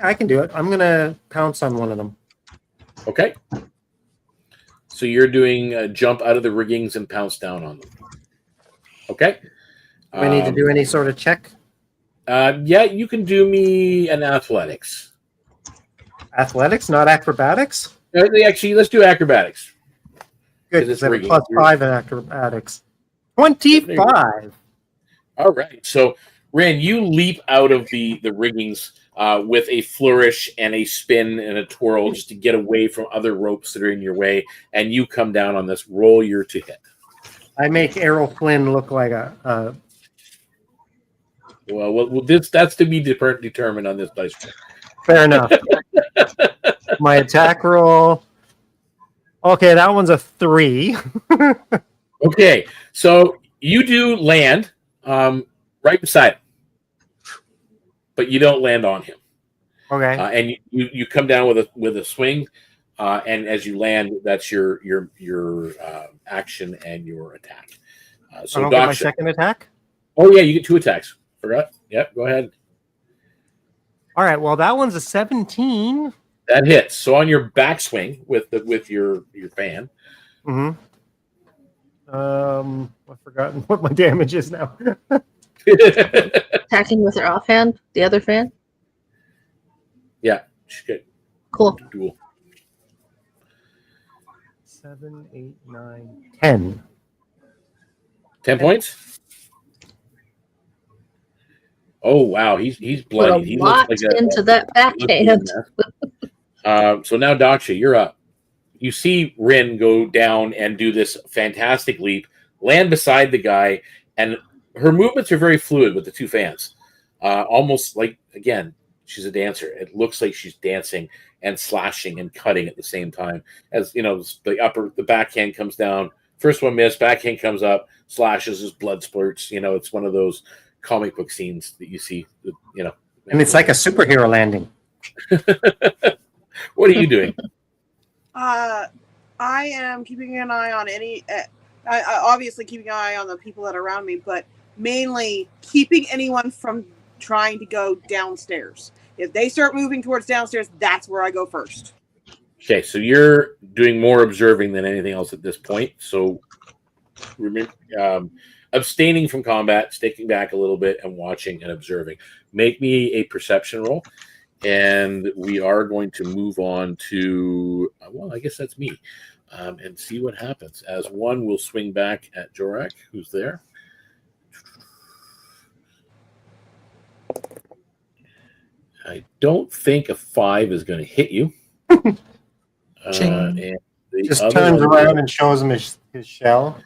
I can do it. I'm gonna pounce on one of them. Okay. So you're doing a jump out of the riggings and pounce down on them. Okay. Do I need to do any sort of check? Yeah, you can do me an athletics. Athletics, not acrobatics? Actually, let's do acrobatics. Good, It's because I have a rigging. +5 in acrobatics. 25! All right. So, Rin, you leap out of the riggings with a flourish and a spin and a twirl just to get away from other ropes that are in your way, and you come down on this. Roll your to hit. I make Errol Flynn look like a Well, that's to be determined on this dice roll. fair enough. My attack roll. Okay, that one's a 3. Okay, so you do land right beside him, but you don't land on him. Okay. And you come down with a swing, and as you land, that's your action and your attack. So I don't get my Daksha. second attack? Oh yeah, you get 2 attacks. Forgot. Yep. Go ahead. All right, well, that one's a 17. That hits. So on your backswing with your fan. Mm-hmm. I've forgotten what my damage is now. attacking with her offhand, the other fan. Yeah. Shit. Cool. Duel. 7, 8, 9, 10. 10 points. Oh wow, he's Put bloody. a He lot looks like into that backhand. So now Daksha, you're up. You see Rin go down and do this fantastic leap, land beside the guy, and her movements are very fluid with the 2 fans. Almost like, again, she's a dancer. It looks like she's dancing and slashing and cutting at the same time. As you know, the backhand comes down. First one missed, backhand comes up, slashes, as blood splurts. You know, it's one of those comic book scenes that you see. You know, And it's like a superhero landing. What are you doing? I am keeping an eye on I obviously keeping an eye on the people that are around me, but mainly keeping anyone from trying to go downstairs. If they start moving towards downstairs, that's where I go first. Okay, so you're doing more observing than anything else at this point. So remember, abstaining from combat, sticking back a little bit, and watching and observing. Make me a perception roll, and we are going to move on to, well, I guess that's me, and see what happens. As one will swing back at Jorak, who's there. I don't think a 5 is going to hit you. And the Just other turns one- around and shows him his shell.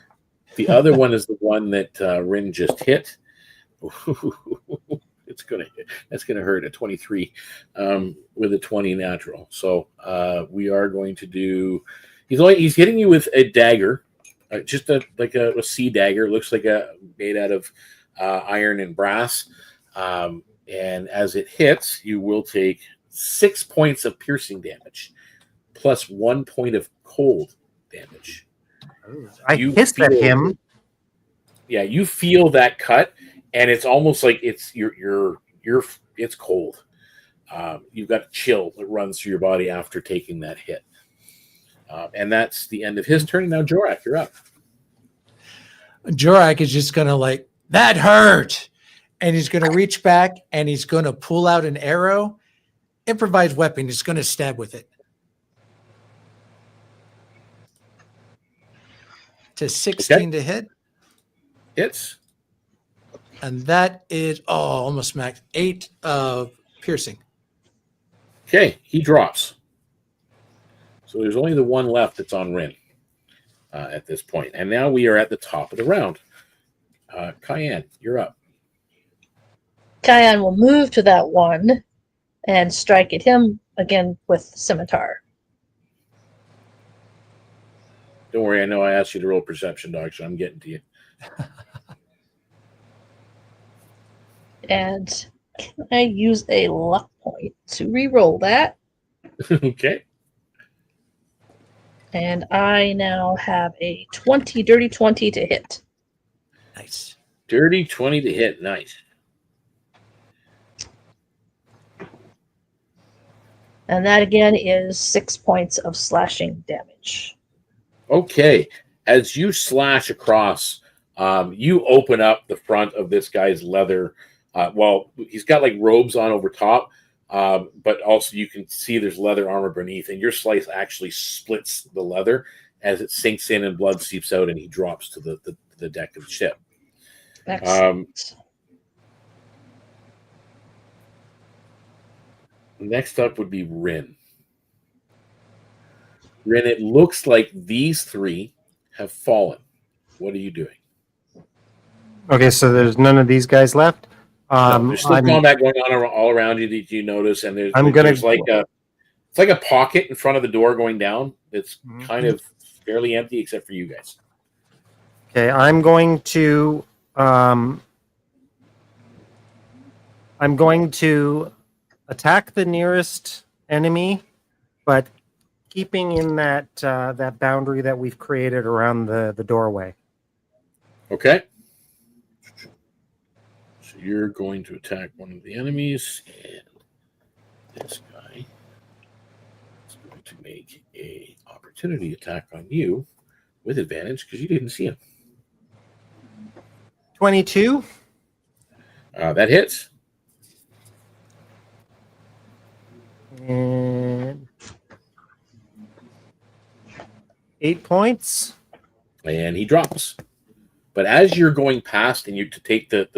The other one is the one that Rin just hit. It's gonna hit. That's gonna hurt at 23 with a 20 natural. So we are going to do. He's hitting you with a dagger, just like a sea dagger. Looks like made out of iron and brass. And as it hits, you will take 6 points of piercing damage, plus 1 point of cold damage. I hissed at him. Yeah, you feel that cut, and it's almost like it's it's cold. You've got a chill that runs through your body after taking that hit. And that's the end of his turn. Now, Jorak, you're up. Jorak is just going to like, that hurt. And he's going to reach back and he's going to pull out an arrow, improvised weapon. He's going to stab with it. To 16 to hit. Hits. And that is, almost max. 8 piercing. Okay, he drops. So there's only the one left that's on Rin at this point. And now we are at the top of the round. Cayenne, you're up. Kyan will move to that one and strike at him again with scimitar. Don't worry, I know I asked you to roll perception, dog, so I'm getting to you. And can I use a luck point to re-roll that? Okay. And I now have a dirty 20 to hit. Nice. Dirty 20 to hit. Nice. And that again is 6 points of slashing damage. Okay. As you slash across, you open up the front of this guy's leather. Well, he's got like robes on over top, but also you can see there's leather armor beneath, and your slice actually splits the leather as it sinks in and blood seeps out, and he drops to the deck of the ship. Excellent. Next up would be Rin. Rin, it looks like these three have fallen. What are you doing? Okay, so there's none of these guys left. No, there's still combat going on all around you that you notice, and there's like it's like a pocket in front of the door going down. It's kind of fairly empty except for you guys. Okay, I'm going to attack the nearest enemy, but keeping in that that boundary that we've created around the doorway. Okay. So you're going to attack one of the enemies, and this guy is going to make a opportunity attack on you with advantage because you didn't see him. 22. That hits. And 8 points. And he drops. But as you're going past and you to take the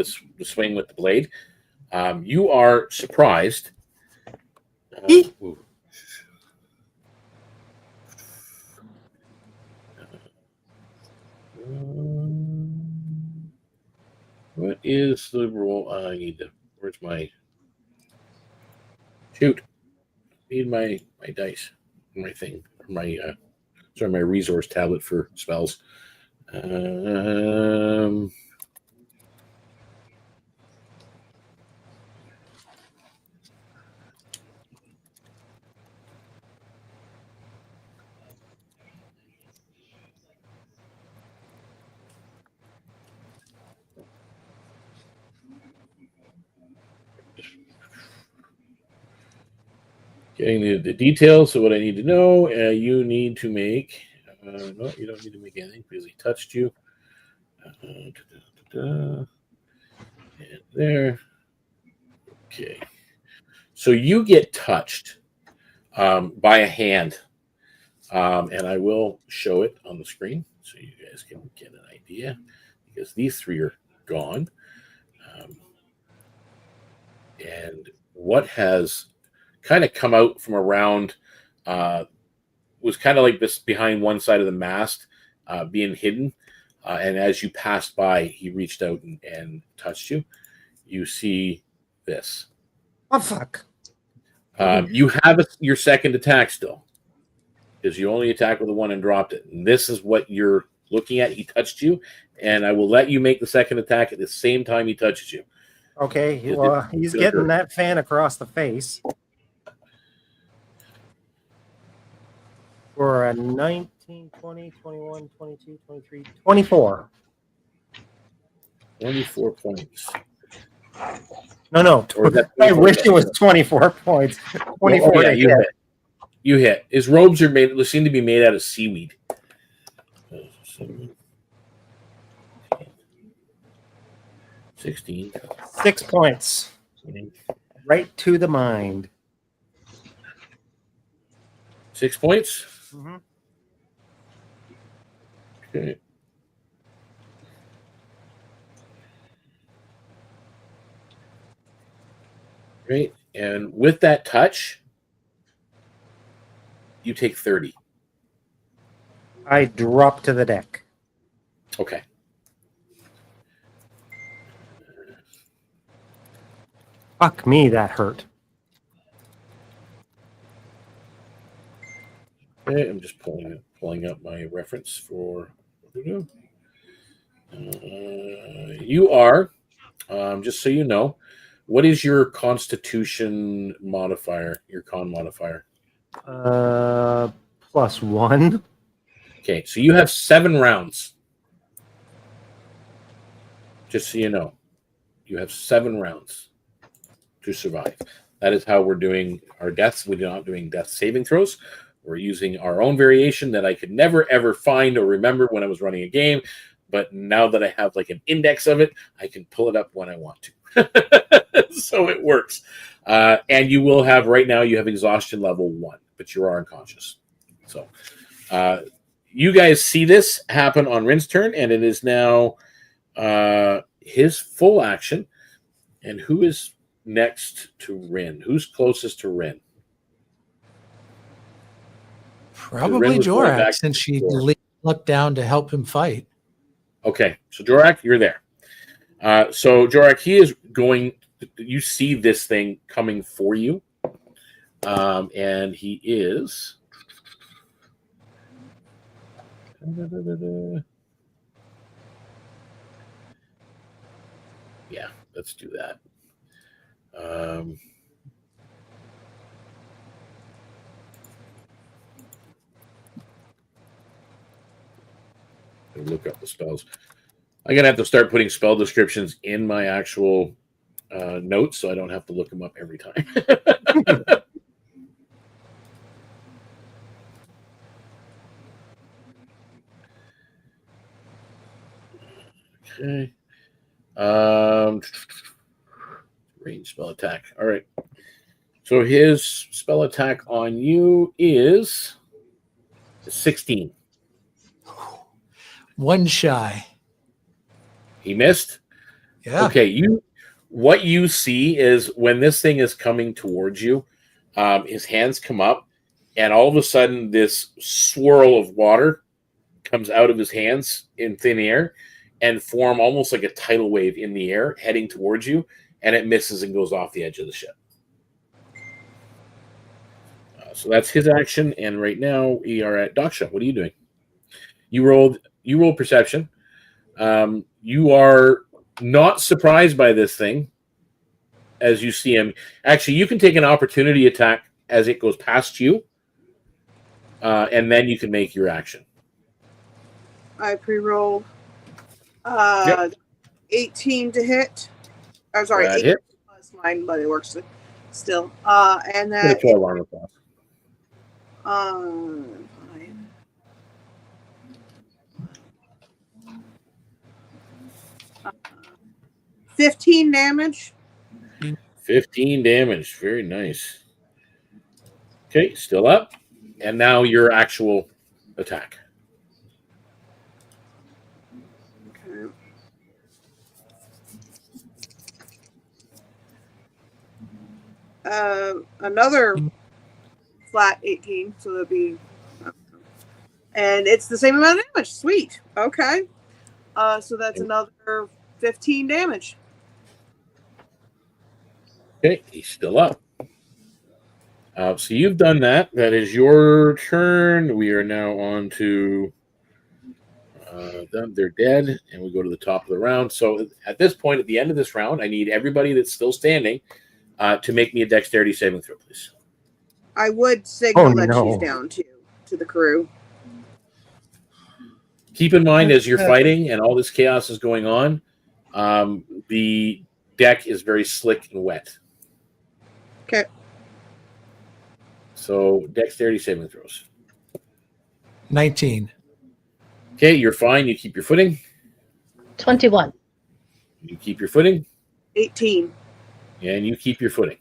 swing with the blade, you are surprised. What is the roll? I need to. Where's my shoot? Need my dice, my thing, my my resource tablet for spells. Getting the details of what I need to know. You need to make. No, you don't need to make anything because he touched you. And there. Okay. So you get touched by a hand. And I will show it on the screen so you guys can get an idea because these three are gone. And what has kind of come out from around was kind of like this behind one side of the mast being hidden. And as you passed by, he reached out and touched you. You see this. Oh, fuck. You have your second attack still because you only attacked with the one and dropped it. And this is what you're looking at. He touched you, and I will let you make the second attack at the same time he touches you. Okay, well, he's getting that fan across the face. For a 19, 20, 21, 22, 23, 24. 24 points. No. I wish it was 24 points. 24. Oh, yeah, you hit. You hit. His robes seem to be made out of seaweed. 16. 6 points. Right to the mind. 6 points? Mm-hmm. Okay. Great. And with that touch, you take 30. I drop to the deck. Okay. Fuck me, that hurt. Okay, I'm just pulling up my reference for. You are, just so you know, what is your Constitution modifier? Your con modifier. +1. Okay, so you have 7 rounds. Just so you know, you have 7 rounds to survive. That is how we're doing our deaths. We're not doing death saving throws. We're using our own variation that I could never ever find or remember when I was running a game. But now that I have like an index of it, I can pull it up when I want to. So it works. And you will have, right now, you have exhaustion level 1, but you are unconscious. So you guys see this happen on Rin's turn, and it is now his full action. And who is next to Rin? Who's closest to Rin? Probably was going back Jorak, since she before. looked down to help him fight. Okay, so Jorak, you're there. So Jorak, he is going. You see this thing coming for you, and he is. Yeah, let's do that. Look up the spells. I'm gonna have to start putting spell descriptions in my actual notes, so I don't have to look them up every time. Okay. Range spell attack. All right. So his spell attack on you is 16. One shy. He missed. Yeah. Okay. What you see is when this thing is coming towards you, his hands come up, and all of a sudden, this swirl of water comes out of his hands in thin air and form almost like a tidal wave in the air heading towards you, and it misses and goes off the edge of the ship. So that's his action, and right now we are at Daksha. What are you doing? You rolled perception. You are not surprised by this thing as you see him. Actually, you can take an opportunity attack as it goes past you, and then you can make your action. I pre-rolled Yep. 18 to hit. I'm sorry, That 8 hit. plus mine, but it works still. And Get a that 12 armor class. fine. 15 damage. 15 damage. Very nice. Okay, still up. And now your actual attack. Okay. Another flat 18, so that'd be, and it's the same amount of damage. Sweet. Okay. So that's another 15 damage. Okay, he's still up. So you've done that. That is your turn. We are now on to them. They're dead, and we go to the top of the round. So at this point, at the end of this round, I need everybody that's still standing to make me a dexterity saving throw, please. I would signal that no. she's down to the crew. Keep in mind, as you're fighting and all this chaos is going on, the deck is very slick and wet. Okay. So dexterity saving throws. 19. Okay, you're fine. You keep your footing. 21. You keep your footing. 18. And you keep your footing.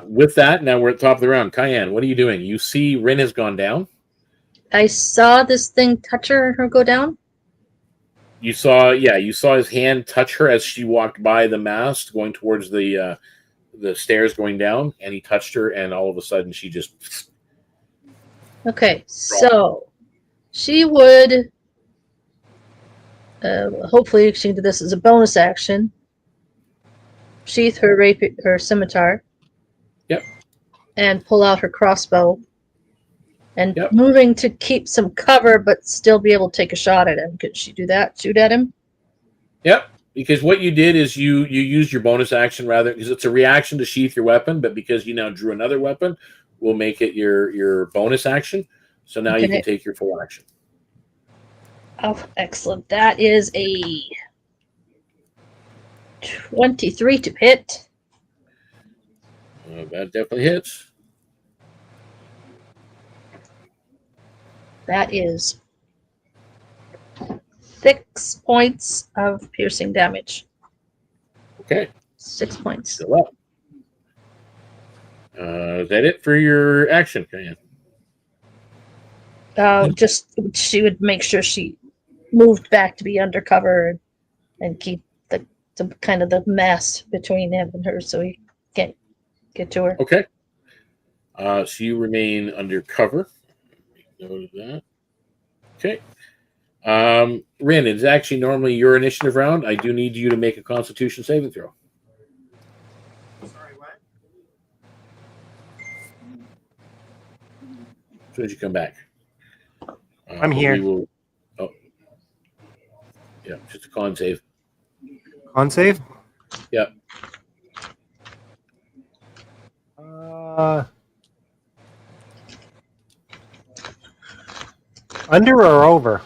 With that, now we're at the top of the round. Cayenne, what are you doing? You see Rin has gone down. I saw this thing touch her or go down. You saw his hand touch her as she walked by the mast going towards the stairs going down, and he touched her, and all of a sudden she just... Okay, so she would hopefully she can do this as a bonus action. sheath her scimitar. Yep. And pull out her crossbow. And Yep. moving to keep some cover, but still be able to take a shot at him. Could she do that? Shoot at him? Yep. Because what you did is you used your bonus action rather, because it's a reaction to sheath your weapon, but because you now drew another weapon, we'll make it your bonus action. So now you can take your full action. Oh, excellent. That is a 23 to hit. That definitely hits. That is 6 points of piercing damage. Okay. 6 points. Still up. Is that it for your action, Diane? Just she would make sure she moved back to be undercover and keep the kind of the mass between him and her, so he can't get to her. Okay. So you remain undercover. Make note of that. Okay. Rin, it's actually normally your initiative round. I do need you to make a Constitution saving throw. Sorry, what? As soon as you come back. I'm here. Yeah, just a con save. Con save? Yep. Under or over?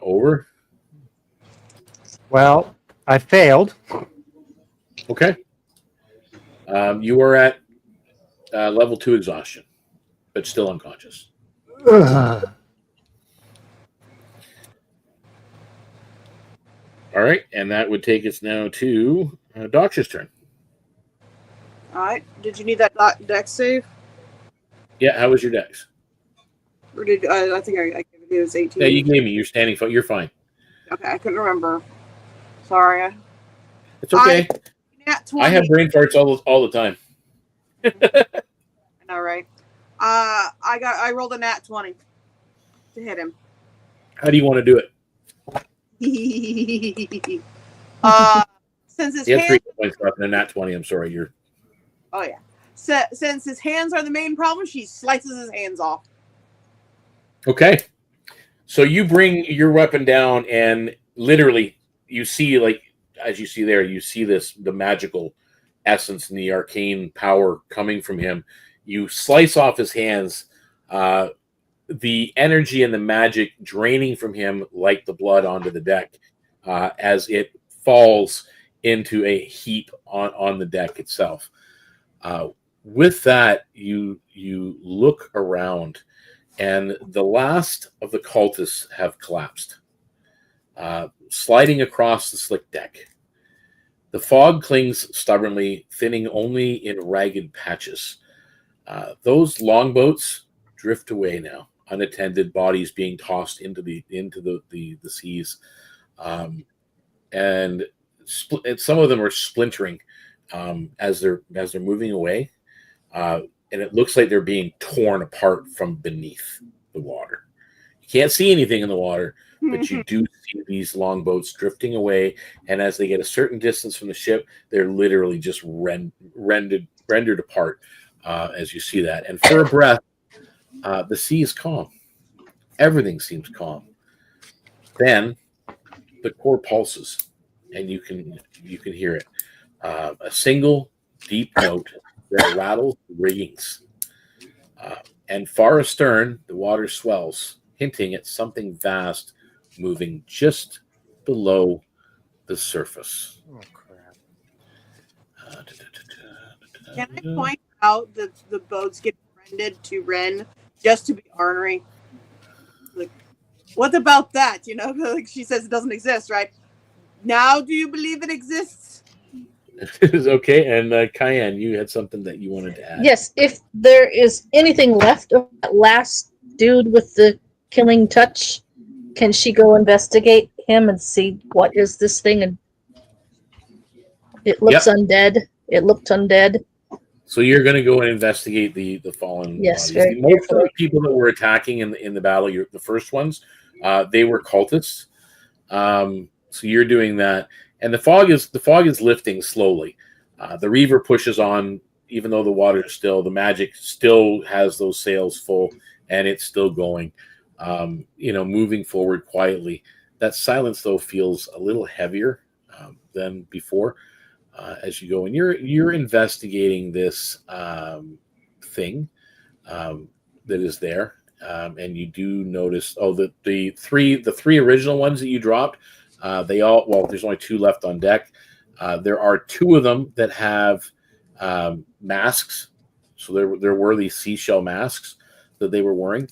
Over. Well, I failed. Okay. You are at level 2 exhaustion, but still unconscious. Ugh. All right, and that would take us now to Doc's turn. All right. Did you need that dex save? Yeah, how was your dex? Or did I think I gave it was 18? Yeah, you gave me. You're standing. You're fine. Okay, I couldn't remember. Sorry. It's okay. Nat 20. I have brain farts all the time. I know, right? I rolled a nat 20 to hit him. How do you want to do it? Since his You have 3 hands, points left in a nat 20. I'm sorry. You're oh yeah. Since his hands are the main problem, she slices his hands off. okay. So you bring your weapon down, and literally, you see, like as you see there, you see the magical essence and the arcane power coming from him. You slice off his hands. The energy and the magic draining from him like the blood onto the deck as it falls into a heap on the deck itself. With that, you look around, and the last of the cultists have collapsed, sliding across the slick deck. The fog clings stubbornly, thinning only in ragged patches. Those longboats drift away now, unattended, bodies being tossed into the seas, and some of them are splintering as they're moving away, and it looks like they're being torn apart from beneath the water. You can't see anything in the water, but you do see these longboats drifting away, and as they get a certain distance from the ship, they're literally just rendered apart as you see that. And for a breath, the sea is calm. Everything seems calm. Then the core pulses, and you can hear it. A single deep note that rattles the riggings. And far astern, the water swells, hinting at something vast moving just below the surface. Oh, crap. Can I point out that the boats get rendered to Ren just to be ornery? Like, what about that? You know, like she says it doesn't exist, right? Now, do you believe it exists? It is okay. And Cayenne, you had something that you wanted to add. Yes, if there is anything left of that last dude with the killing touch, can she go investigate him and see what is this thing? And it looks undead. It looked undead. So you're going to go and investigate the fallen Yes, bodies. very Most of the people that were attacking in the battle, the first ones, they were cultists. So you're doing that, and the fog is lifting slowly. The Reaver pushes on, even though the water is still. The magic still has those sails full, and it's still going. Moving forward quietly. That silence, though, feels a little heavier than before as you go. And you're investigating this thing that is there, and you do notice. Oh, the three original ones that you dropped. There's only 2 left on deck. There are 2 of them that have masks. So there were these seashell masks that they were wearing.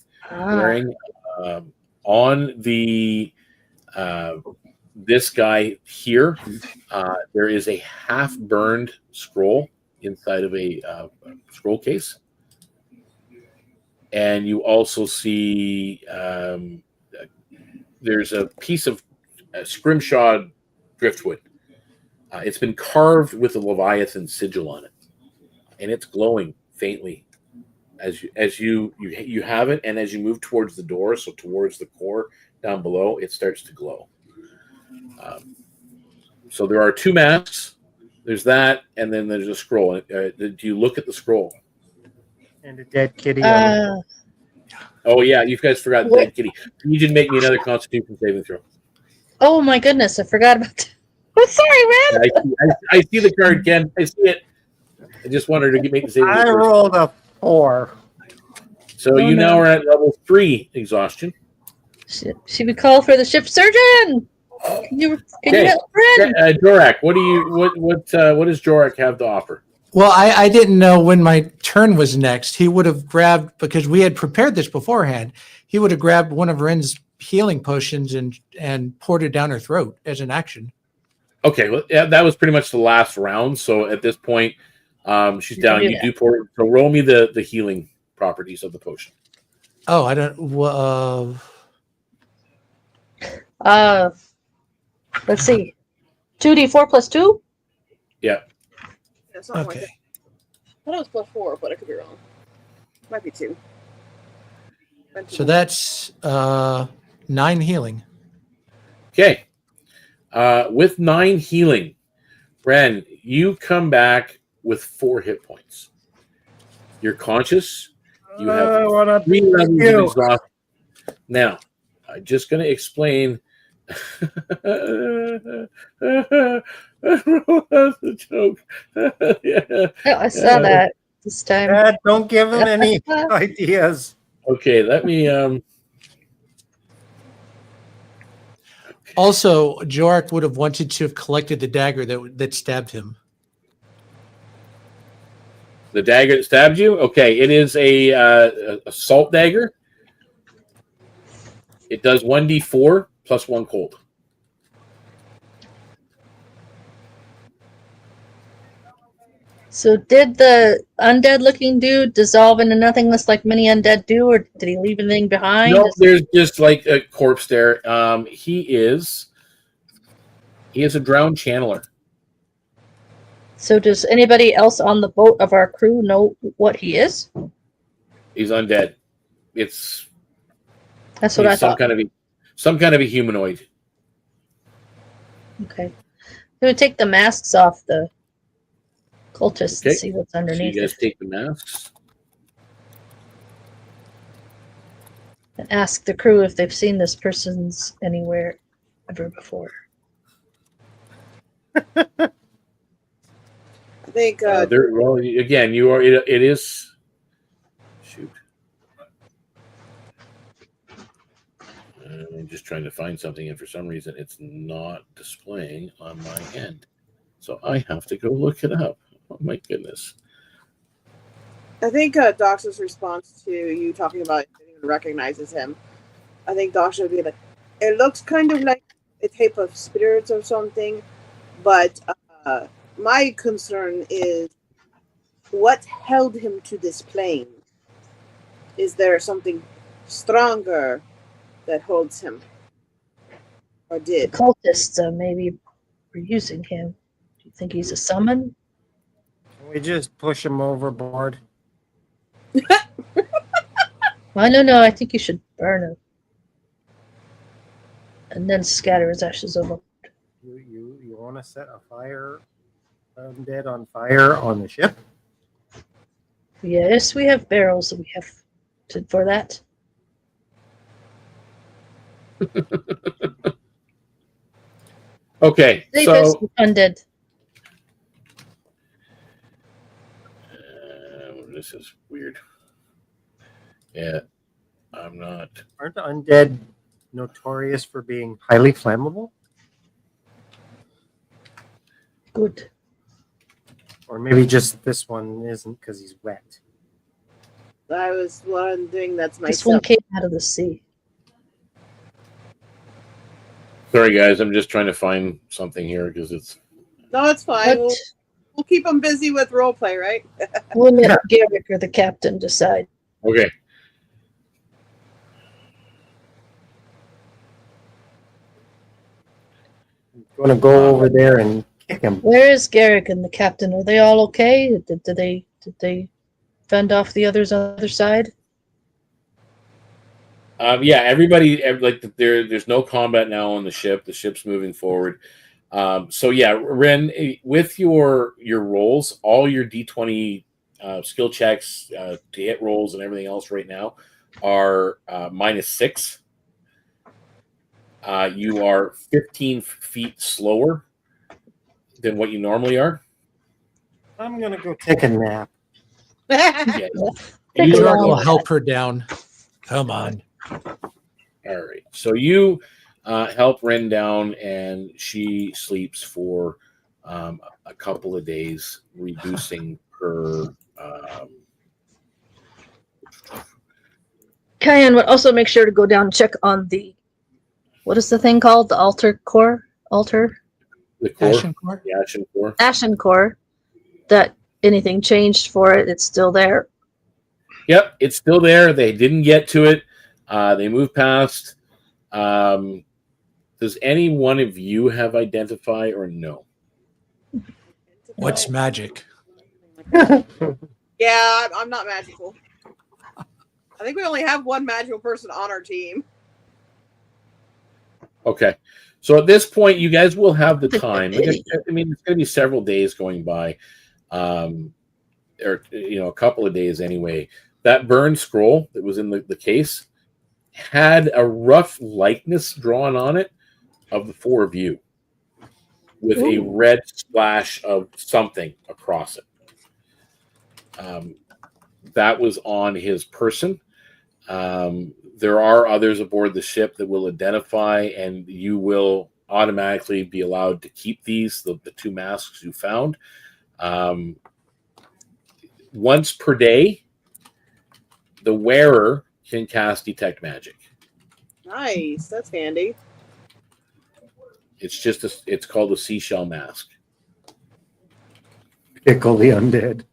On the this guy here, there is a half-burned scroll inside of a scroll case, and you also see there's a piece of scrimshaw driftwood. It's been carved with a leviathan sigil on it, and it's glowing faintly as you have it, and as you move towards the door, so towards the core down below, it starts to glow. So there are 2 masks. There's that, and then there's a scroll. Do you look at the scroll? And a dead kitty. On Oh yeah, you guys forgot the dead kitty. You should make me another Constitution saving throw. Oh my goodness, I forgot about that. I'm sorry, man. I see the card, Ken. I see it. I just wanted to make the saving throw. I rolled a 4. So now are at level 3 exhaustion. Should we call for the ship surgeon? Can you help friend? Jorak, what does Jorak have to offer? Well, I didn't know when my turn was next. He would have grabbed, because we had prepared this beforehand, he would have grabbed one of Ren's healing potions and poured it down her throat as an action. Okay, well, yeah, that was pretty much the last round. So at this point, she's down. You do pour it. So roll me the healing properties of the potion. Oh, I don't. Let's see. 2d4 plus 2? Yeah. Something like Okay. that. I thought it was plus 4, but I could be wrong. Might be 2. So that's 9 healing. Okay. With 9 healing, Ren, you come back with 4 hit points. You're conscious. You have 3 levels of exhaustion. Now, I'm just going to explain. That's a joke. Yeah. Oh, I saw that this time. Dad, don't give him any ideas. Okay, let me. Also, Jorak would have wanted to have collected the dagger that stabbed him. The dagger that stabbed you? Okay, it is a salt dagger. It does 1d4 plus 1 cold. So did the undead-looking dude dissolve into nothingness like many undead do, or did he leave anything behind? No, there's just like a corpse there. He is a drowned channeler. So does anybody else on the boat of our crew know what he is? He's undead. That's what I thought. Some kind of a humanoid. Okay. We would take the masks off the cultists Okay. and see what's So underneath you guys it. take the masks. And ask the crew if they've seen this person's anywhere ever before. I think Well, again, you are. It is. Shoot. I'm just trying to find something, and for some reason, it's not displaying on my end. So I have to go look it up. Oh my goodness. I think Dox's response to you talking about if anyone recognizes him, I think Dox would be like, it looks kind of like a type of spirits or something, but my concern is what held him to this plane? Is there something stronger that holds him? Or The did? cultists maybe were using him. Do you think he's a summon? We just push him overboard. Well, no, I think you should burn him. And then scatter his ashes over. You want want to set a fire, undead on fire on the ship? Yes, we have barrels that we have for that. Okay, Safest so undead. this is weird. Yeah, I'm not. Aren't undead notorious for being highly flammable? Good. Or maybe just this one isn't because he's wet. I was wondering that's This one myself. came out of the sea. Sorry, guys. I'm just trying to find something here because it's. No, it's fine. But We'll keep them busy with roleplay, right? we'll let Garrick or the captain decide. Okay. Want to go over there and kick him? Where is Garrick and the captain? Are they all okay? Did they fend off the others on the other side? Yeah, everybody like there's no combat now on the ship. The ship's moving forward. So yeah, Ren, with your rolls, all your D20 skill checks to hit rolls and everything else right now are -6. You are 15 feet slower than what you normally are. I'm gonna go take a nap. Yeah. Take You a Drug are- will long help her down. Come on. All right. So you help Ren down, and she sleeps for a couple of days, reducing her. Cayenne would also make sure to go down and check on the, what is the thing called? The altar core? Altar? The core, Ashen core? the action core. Ashen core. That anything changed for it, it's still there. Yep, it's still there. They didn't get to it. They moved past. Does any one of you have identify or no? What's magic? Yeah, I'm not magical. I think we only have one magical person on our team. Okay. So at this point, you guys will have the time. I mean, it's going to be several days going by, or a couple of days anyway. That burned scroll that was in the case had a rough likeness drawn on it of the four of you, with a red splash of something across it. That was on his person. There are others aboard the ship that will identify, and you will automatically be allowed to keep these, the two masks you found. Once per day, the wearer can cast Detect Magic. Nice, that's handy. It's it's called a seashell mask. Pickle the undead.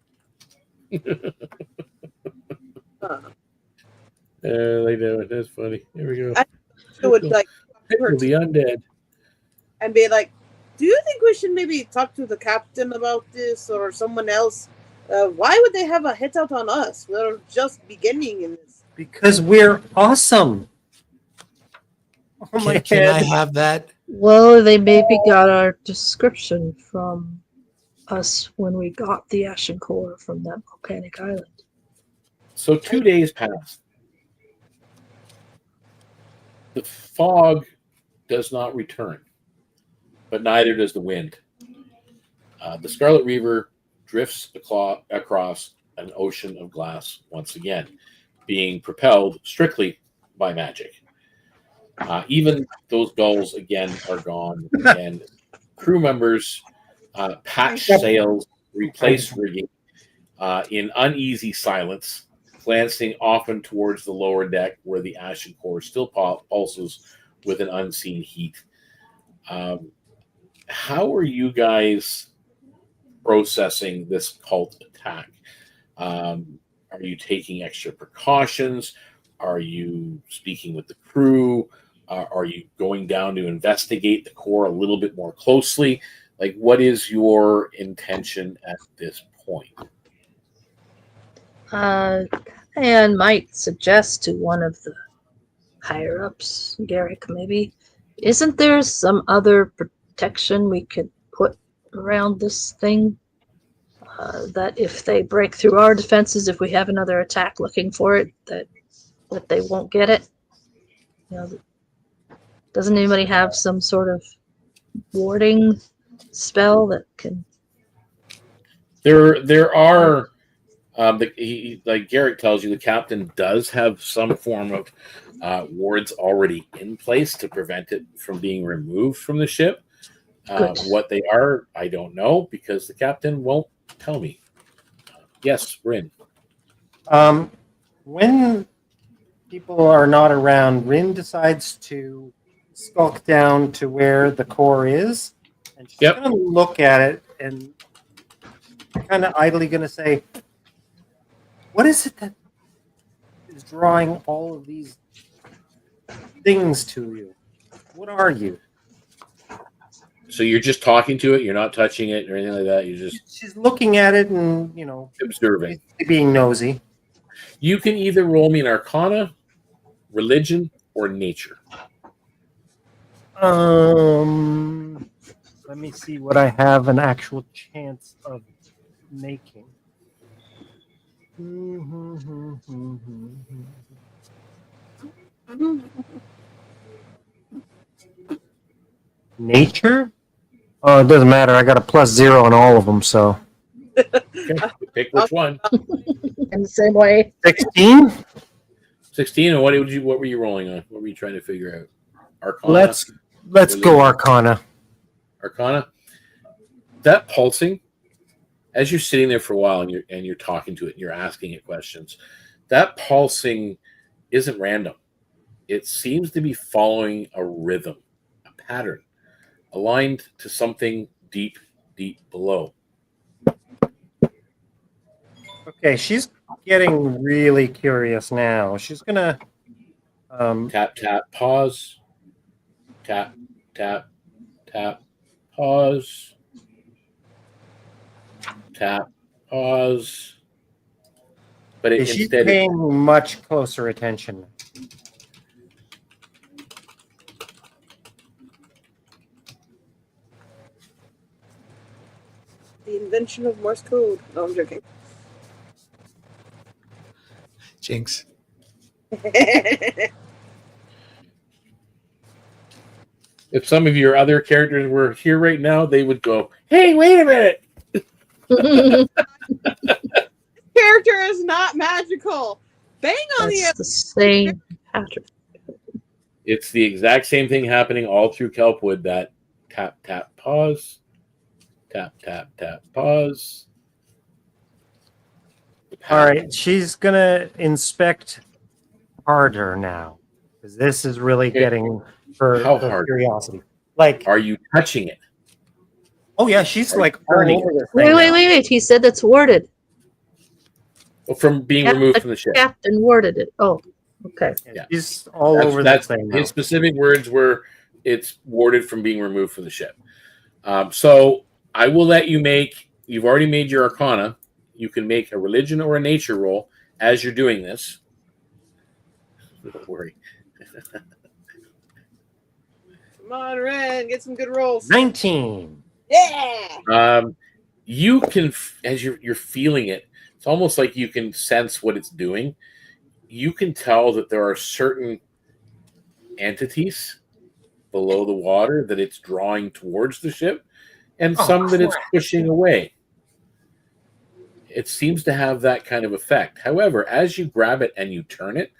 Huh. They do it. That's funny. Here we go. It would like Pickle the undead. and be like, "Do you think we should maybe talk to the captain about this or someone else? Why would they have a hit out on us? We're just beginning in this." Because we're awesome. Oh my Can I head. have that? Well, they maybe got our description from us when we got the Ashen Core from that volcanic island. So 2 days passed. The fog does not return, but neither does the wind. The Scarlet Reaver drifts across an ocean of glass once again, being propelled strictly by magic. Even those gulls again are gone, and crew members patch sails, replace rigging in uneasy silence, glancing often towards the lower deck where the Ashen Core still pulses with an unseen heat. How are you guys processing this cult attack? Are you taking extra precautions? Are you speaking with the crew? Are you going down to investigate the core a little bit more closely? Like, what is your intention at this point? And might suggest to one of the higher ups, Garrick maybe, isn't there some other protection we could put around this thing. That if they break through our defenses, if we have another attack looking for it, that they won't get it. You know, doesn't anybody have some sort of warding spell that can? There are, like Garrick tells you, the captain does have some form of wards already in place to prevent it from being removed from the ship. What they are, I don't know, because the captain won't tell me. Yes, Rin. When people are not around, Rin decides to skulk down to where the core is, and she's Yep. going to look at it and kind of idly going to say, "What is it that is drawing all of these things to you? What are you?" So you're just talking to it. You're not touching it or anything like that. You're just She's looking at it and, observing. being nosy. You can either roll me an Arcana, Religion, or Nature. Let me see what I have an actual chance of making. Nature? Oh, it doesn't matter. I got a +0 on all of them, so. Okay. Pick which one. In the same way. 16? 16. And what were you rolling on? What were you trying to figure out? Arcana. Let's go Arcana. Arcana. That pulsing, as you're sitting there for a while and you're talking to it and you're asking it questions, that pulsing isn't random. It seems to be following a rhythm, a pattern, aligned to something deep, deep below. Okay, she's getting really curious now. She's gonna Tap, tap, pause. Tap, tap, tap, pause. Tap, pause. But she's instead, paying much closer attention. The invention of Morse code. No, I'm joking. Jinx. if some of your other characters were here right now, they would go, "Hey, wait a minute." Character is not magical. Bang on That's the same pattern. It's the exact same thing happening all through Kelpwood. That tap, tap, pause. Tap, tap, tap, pause. All right, she's gonna inspect harder now because this is really Okay. getting her How hard? curiosity. Like, Are you touching it? oh yeah, she's like all turning over this thing. Wait. He said that's warded. From being removed from the ship. Captain warded it. Oh, okay. Yeah. She's all over That's this thing now. his specific words were, "It's warded from being removed from the ship." So I will let you make. You've already made your Arcana. You can make a religion or a nature roll as you're doing this. Don't worry. Come on, Ren, get some good rolls. 19. Yeah. You can, as you're feeling it, it's almost like you can sense what it's doing. You can tell that there are certain entities below the water that it's drawing towards the ship, and some that it's pushing away. It seems to have that kind of effect. However, as you grab it and you turn it,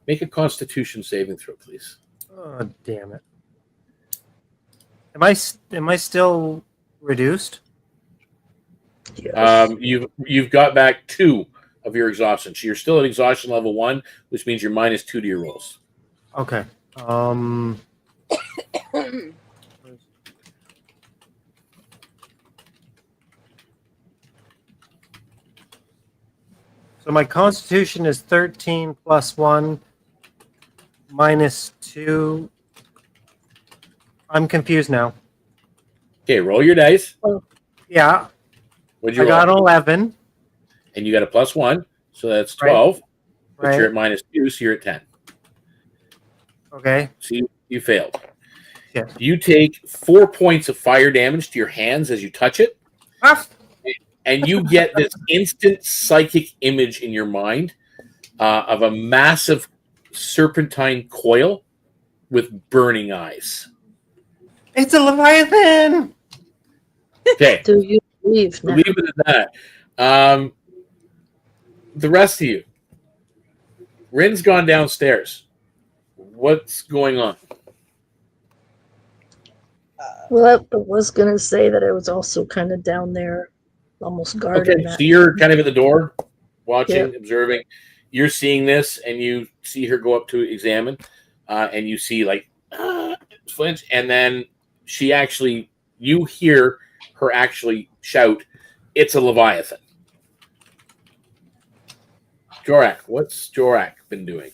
make a Constitution saving throw, please. Oh damn it! Am I still reduced? Yes. You've got back 2 of your exhaustion, so you're still at exhaustion level 1, which means you're -2 to your rolls. Okay. So my Constitution is 13 plus 1 minus 2. I'm confused now. Okay, roll your dice. Yeah, What'd I you got roll? 11. And you got a +1, so that's Right. 12. But Right. you're at -2, so you're at 10. Okay. So you failed. Yes. You take 4 points of fire damage to your hands as you touch it, Ah, and you get this instant psychic image in your mind of a massive serpentine coil with burning eyes. it's a leviathan. Okay, Do you believe now? leave it at that. The rest of you, Rin's gone downstairs. What's going on? Well, I was gonna say that I was also kind of down there, almost guarding Okay, that. so you're kind of at the door, watching, observing. You're seeing this, and you see her go up to examine, and you see like flinch, and then you hear her actually shout, "It's a leviathan." Jorak, what's Jorak been doing?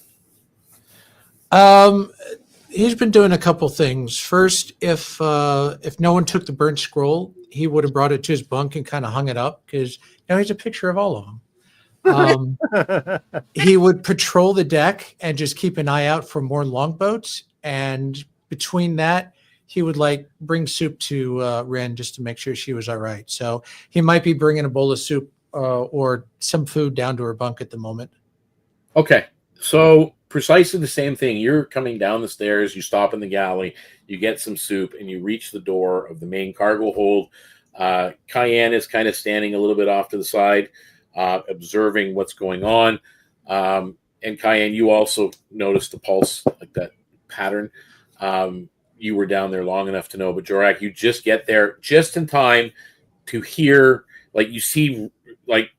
He's been doing a couple things. First, if no one took the burnt scroll, he would have brought it to his bunk and kind of hung it up because he's a picture of all of them. He would patrol the deck and just keep an eye out for more longboats. And between that, he would like bring soup to Ren just to make sure she was all right. So he might be bringing a bowl of soup or some food down to her bunk at the moment. Okay, so precisely the same thing. You're coming down the stairs, you stop in the galley, you get some soup, and you reach the door of the main cargo hold. Cayenne is kind of standing a little bit off to the side, observing what's going on. And Cayenne, you also noticed the pulse, like that pattern. You were down there long enough to know, but Jorak, you just get there just in time to hear, like you see, like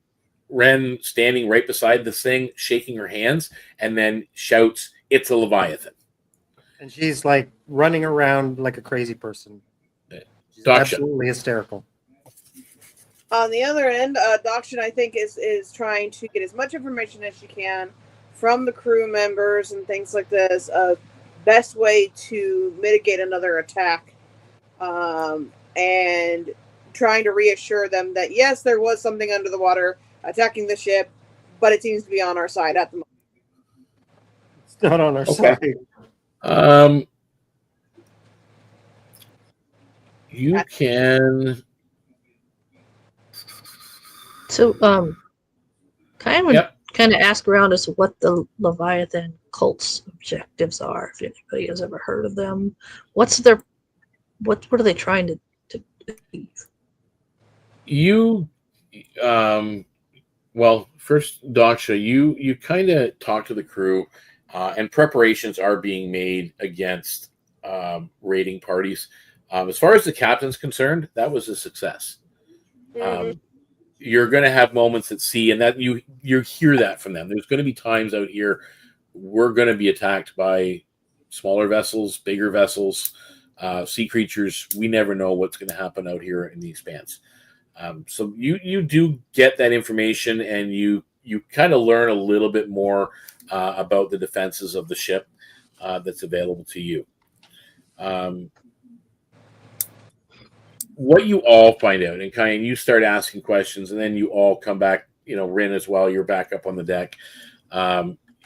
Ren standing right beside this thing, shaking her hands, and then shouts, "It's a leviathan." And she's like running around like a crazy person. She's Gotcha. absolutely hysterical. On the other end, Dakshin, I think, is trying to get as much information as she can from the crew members and things like this. Best way to mitigate another attack, and trying to reassure them that yes, there was something under the water attacking the ship, but it seems to be on our side at the moment. It's not on our Okay. side. You can. So, kind of Yep. kind of ask around as to what the Leviathan cult's objectives are. If anybody has ever heard of them, what are they trying to achieve? You, well, first, Daksha, you kind of talk to the crew, and preparations are being made against raiding parties. As far as the captain's concerned, that was a success. You're going to have moments at sea, and that you hear that from them. There's going to be times out here we're going to be attacked by smaller vessels, bigger vessels, sea creatures. We never know what's going to happen out here in the Expanse. So you do get that information, and you kind of learn a little bit more about the defenses of the ship that's available to you. What you all find out, and kind of you start asking questions, and then you all come back. Rin as well. You're back up on the deck.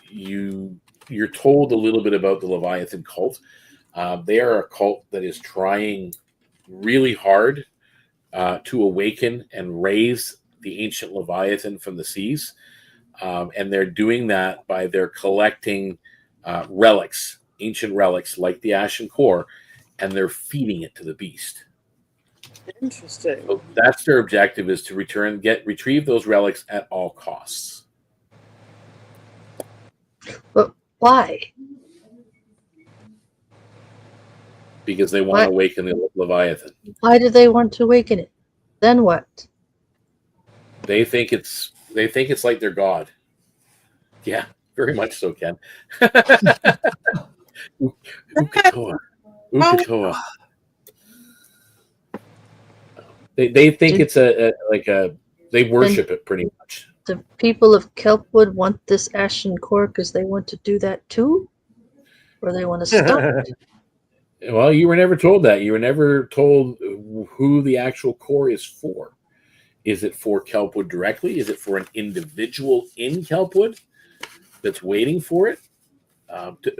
You're told a little bit about the Leviathan cult. They are a cult that is trying really hard to awaken and raise the ancient Leviathan from the seas. And they're doing that by their collecting relics, ancient relics like the Ashen Core, and they're feeding it to the beast. Interesting. So that's their objective, is to retrieve those relics at all costs. But why? Because they want to awaken the Leviathan. Why do they want to awaken it? Then what? They think it's like their god. Yeah, very much so, Ken. Ukatoa. Ukatoa. They think it's they worship it pretty much. The people of Kelpwood want this Ashen Core because they want to do that too? Or they want to stop it? Well, you were never told that. You were never told who the actual core is for. Is it for Kelpwood directly? Is it for an individual in Kelpwood that's waiting for it,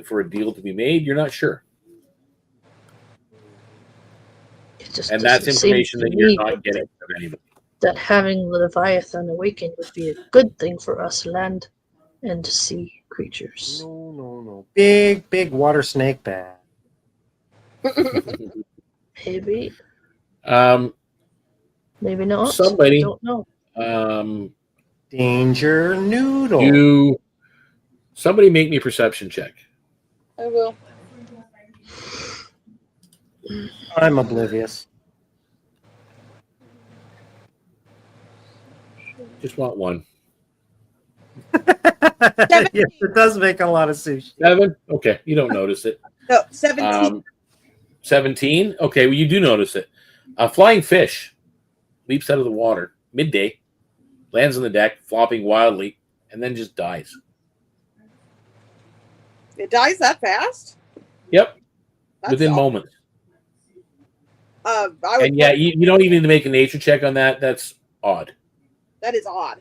for a deal to be made? You're not sure. It just And that's doesn't seem information to that you're me not getting from anybody. that having the Leviathan awaken would be a good thing for us land and sea creatures. No. Big water snake bad. Maybe, Um, maybe not. Somebody- Don't know. Danger noodle. Somebody make me a perception check. I will. I'm oblivious. Just want one. Yes, it does make a lot of sushi. 7? Okay, you don't notice it. No, 17. 17? Okay, well, you do notice it. A flying fish leaps out of the water midday, lands on the deck, flopping wildly, and then just dies. It dies that fast? Yep, That's within odd. moments. I would And yeah, you don't even need to make a nature check on that. That's odd. that is odd.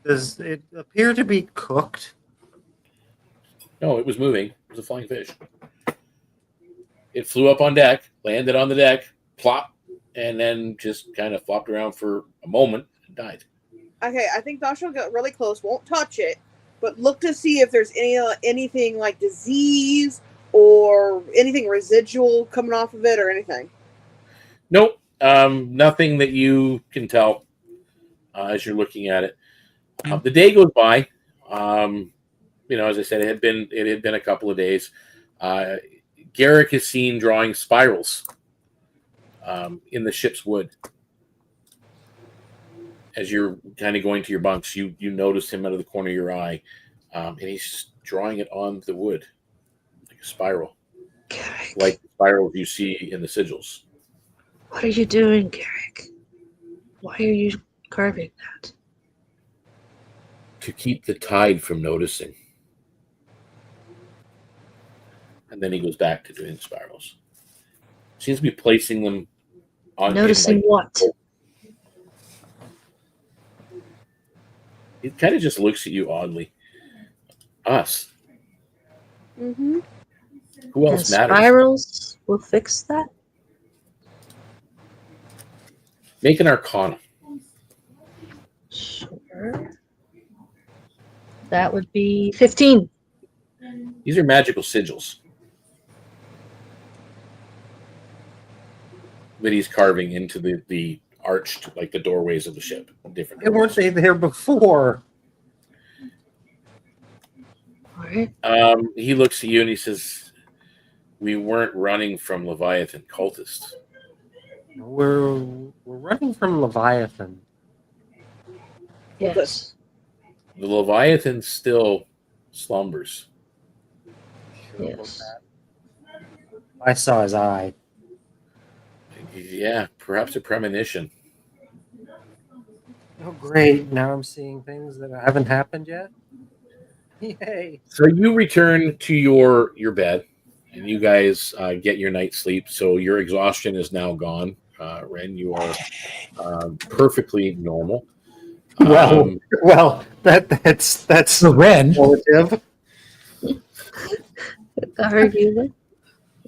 Does it appear to be cooked? No, it was moving. It was a flying fish. It flew up on deck, landed on the deck, plop, and then just kind of flopped around for a moment and died. Okay, I think Dasha will get really close, won't touch it, but look to see if there's anything like disease or anything residual coming off of it or anything. Nope, nothing that you can tell as you're looking at it. The day goes by. As I said, it had been a couple of days. Garrick is seen drawing spirals in the ship's wood. As you're kind of going to your bunks, you notice him out of the corner of your eye, and he's just drawing it on the wood like a spiral, Garrick, like the spirals you see in the sigils. what are you doing, Garrick? Why are you carving that? To keep the tide from noticing. And then he goes back to doing spirals. Seems to be placing them on. Noticing what? He kind of just looks at you oddly. Us. Mm-hmm. Who And else matters? spirals will fix that? Make an arcana. Sure. That would be 15. These are magical sigils that he's carving into the arched, like the doorways of the ship. Different. Why weren't they there before? All right. He looks at you and he says, "We weren't running from Leviathan cultists. We're running from Leviathan. Yes. The Leviathan still slumbers." Yes. I saw his eye. Yeah, perhaps a premonition. Oh, great. Now I'm seeing things that haven't happened yet. Yay. So you return to your bed, and you guys get your night's sleep. So your exhaustion is now gone. Ren, you are perfectly normal. Well, that's So Ren, relative. Arguably.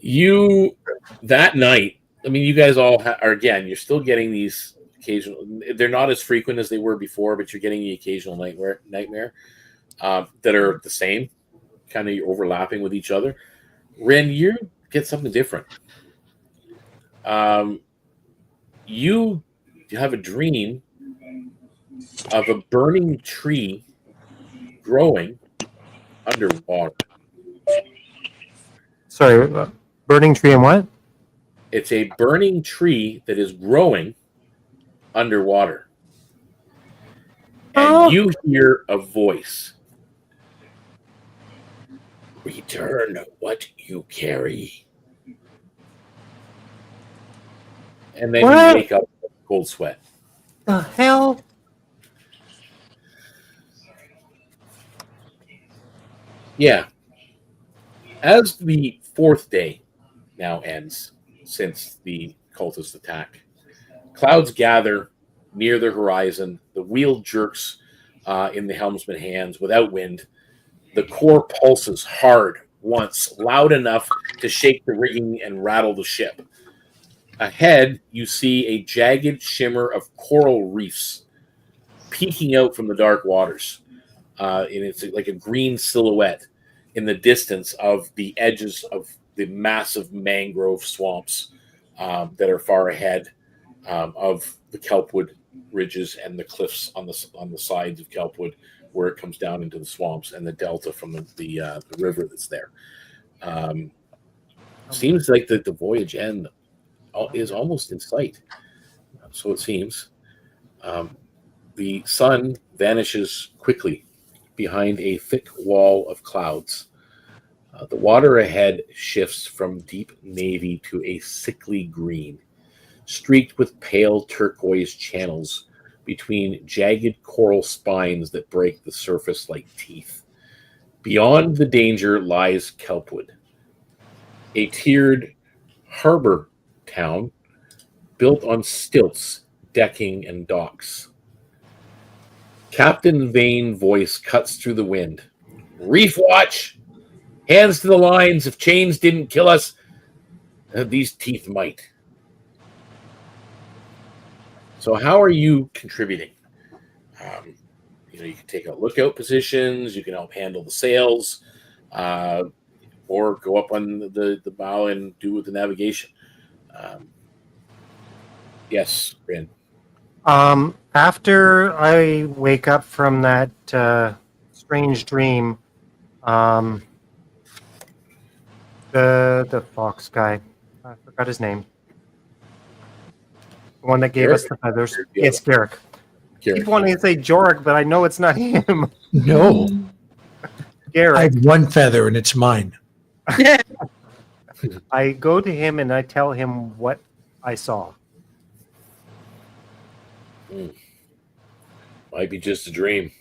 You that night. I mean, you guys all are again. You're still getting these occasional. They're not as frequent as they were before, but you're getting the occasional nightmare that are the same, kind of overlapping with each other. Ren, you get something different. You have a dream of a burning tree growing underwater. Sorry, burning tree and what? It's a burning tree that is growing underwater. And you hear a voice. Return what you carry. And then What? you wake up with a cold sweat. The hell? Yeah. As the fourth day now ends since the cultist attack, clouds gather near the horizon. The wheel jerks in the helmsman's hands without wind. The core pulses hard once, loud enough to shake the rigging and rattle the ship. Ahead, you see a jagged shimmer of coral reefs peeking out from the dark waters. And it's like a green silhouette in the distance of the edges of the massive mangrove swamps that are far ahead of the kelpwood ridges and the cliffs on the sides of kelpwood, where it comes down into the swamps and the delta from the river that's there. Seems like the voyage end is almost in sight. So it seems. The sun vanishes quickly behind a thick wall of clouds. The water ahead shifts from deep navy to a sickly green, streaked with pale turquoise channels between jagged coral spines that break the surface like teeth. Beyond the danger lies Kelpwood, a tiered harbor town built on stilts, decking, and docks. Captain Vane's voice cuts through the wind. Reef watch! Hands to the lines. If chains didn't kill us, these teeth might. So how are you contributing? You can take out lookout positions. You can help handle the sails, or go up on the bow and do with the navigation. Yes, Bryn. After I wake up from that strange dream, the fox guy, I forgot his name. The one that gave Garrick? us the feathers. It's Garrick. I Garrick. keep wanting to say Jorik, but I know it's not him. No, I Garrick. have one feather and it's mine. I go to him and I tell him what I saw. Might be just a dream.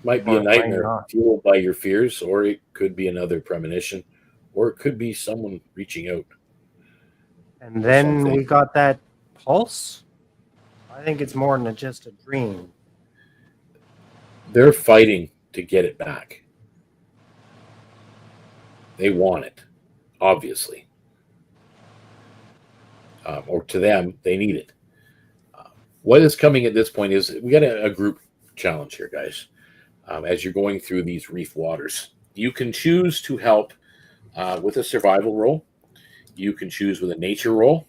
Might be Or a might nightmare not. fueled by your fears, or it could be another premonition, or it could be someone reaching out. And then Something. we got that pulse. I think it's more than just a dream. They're fighting to get it back. They want it, obviously. Or to them, they need it. What is coming at this point is we got a group challenge here, guys. As you're going through these reef waters, you can choose to help with a survival roll. You can choose with a nature roll.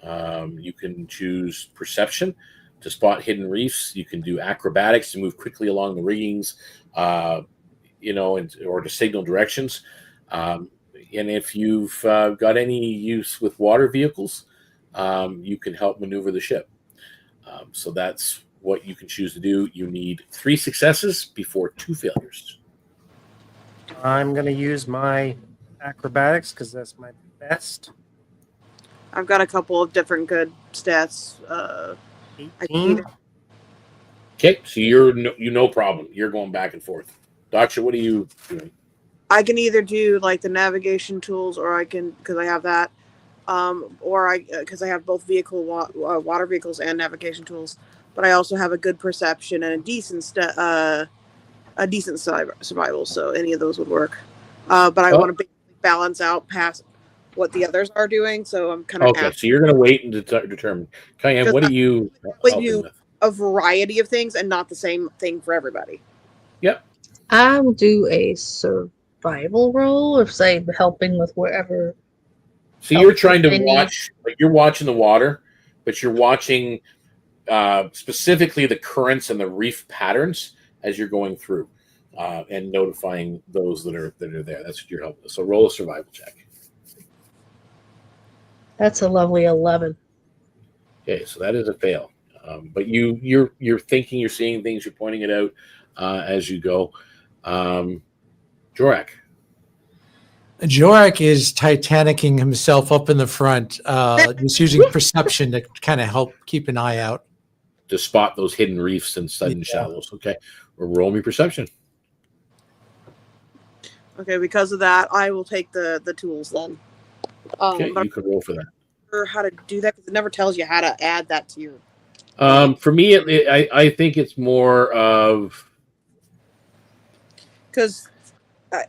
You can choose perception to spot hidden reefs. You can do acrobatics to move quickly along the riggings, or to signal directions. And if you've got any use with water vehicles, you can help maneuver the ship. So that's what you can choose to do. You need 3 successes before 2 failures. I'm going to use my acrobatics because that's my best. I've got a couple of different good stats. I 18. Okay, so you're no problem. You're going back and forth. Doctor, what are you doing? I can either do like the navigation tools, or I can, because I have that, because I have both water vehicles and navigation tools. But I also have a good perception and a decent survival. So any of those would work. But I want to balance out past what the others are doing. So I'm kind of Okay. So you're going to wait and determine. Cayenne, what are you helping with? A variety of things and not the same thing for everybody. Yep. I will do a survival roll, or say helping with wherever. So you're trying to I need- watch, like you're watching the water, but you're watching specifically the currents and the reef patterns as you're going through, and notifying those that are there. That's what you're helping with. So roll a survival check. That's a lovely 11. Okay, so that is a fail. But you're thinking, you're seeing things, you're pointing it out as you go. Jorak. Jorak is Titanicking himself up in the front, just using perception to kind of help keep an eye out. To spot those hidden reefs and sudden shallows. Okay. Well, roll me perception. Okay, because of that, I will take the tools then. Okay, But you can roll for that. I'm not sure how to do that because it never tells you how to add that to your. For me, I think it's more of Because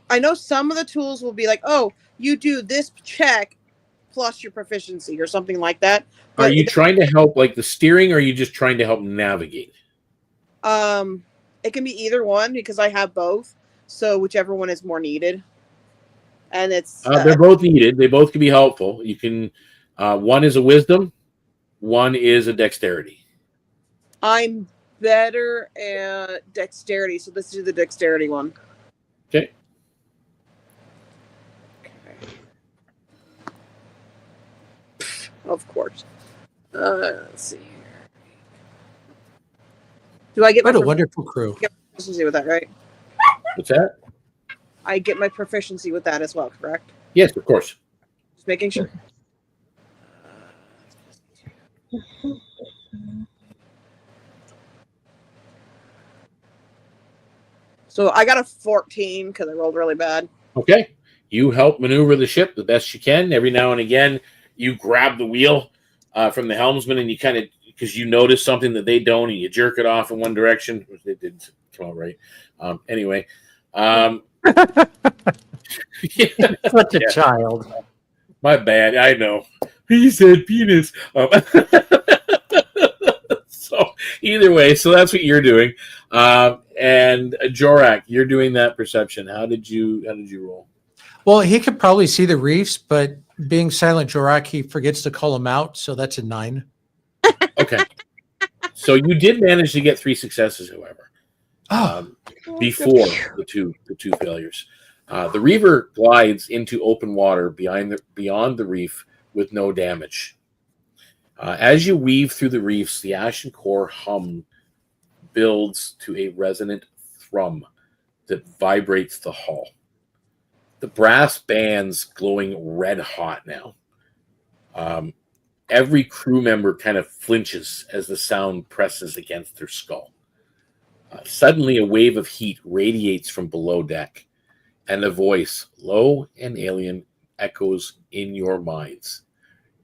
I know some of the tools will be like, oh, you do this check plus your proficiency or something like that. Are But you trying to help like the steering, or are you just trying to help navigate? it can be either one because I have both. So whichever one is more needed. And it's They're both needed. They both can be helpful. You can. One is a wisdom. One is a dexterity. I'm better at dexterity, so let's do the dexterity one. Okay. Of course. Let's see here. Do I get What my a wonderful crew. proficiency with that, right? What's that? I get my proficiency with that as well, correct? Yes, of course. Just making sure. So I got a 14 because I rolled really bad. Okay. You help maneuver the ship the best you can. Every now and again, you grab the wheel from the helmsman, and you kind of, because you notice something that they don't, and you jerk it off in one direction, which they didn't come out right. Anyway. Such a child. My bad. I know. He said penis. So either way, so that's what you're doing. And Jorak, you're doing that perception. How did you roll? Well, he could probably see the reefs, but being silent Jorak, he forgets to call them out, so that's a 9. Okay. So you did manage to get 3 successes, however. Before the two failures. The Reaver glides into open water beyond the reef with no damage. As you weave through the reefs, the ashen core hum builds to a resonant thrum that vibrates the hull. The brass bands glowing red hot now. Every crew member kind of flinches as the sound presses against their skull. Suddenly, a wave of heat radiates from below deck, and a voice, low and alien, echoes in your minds.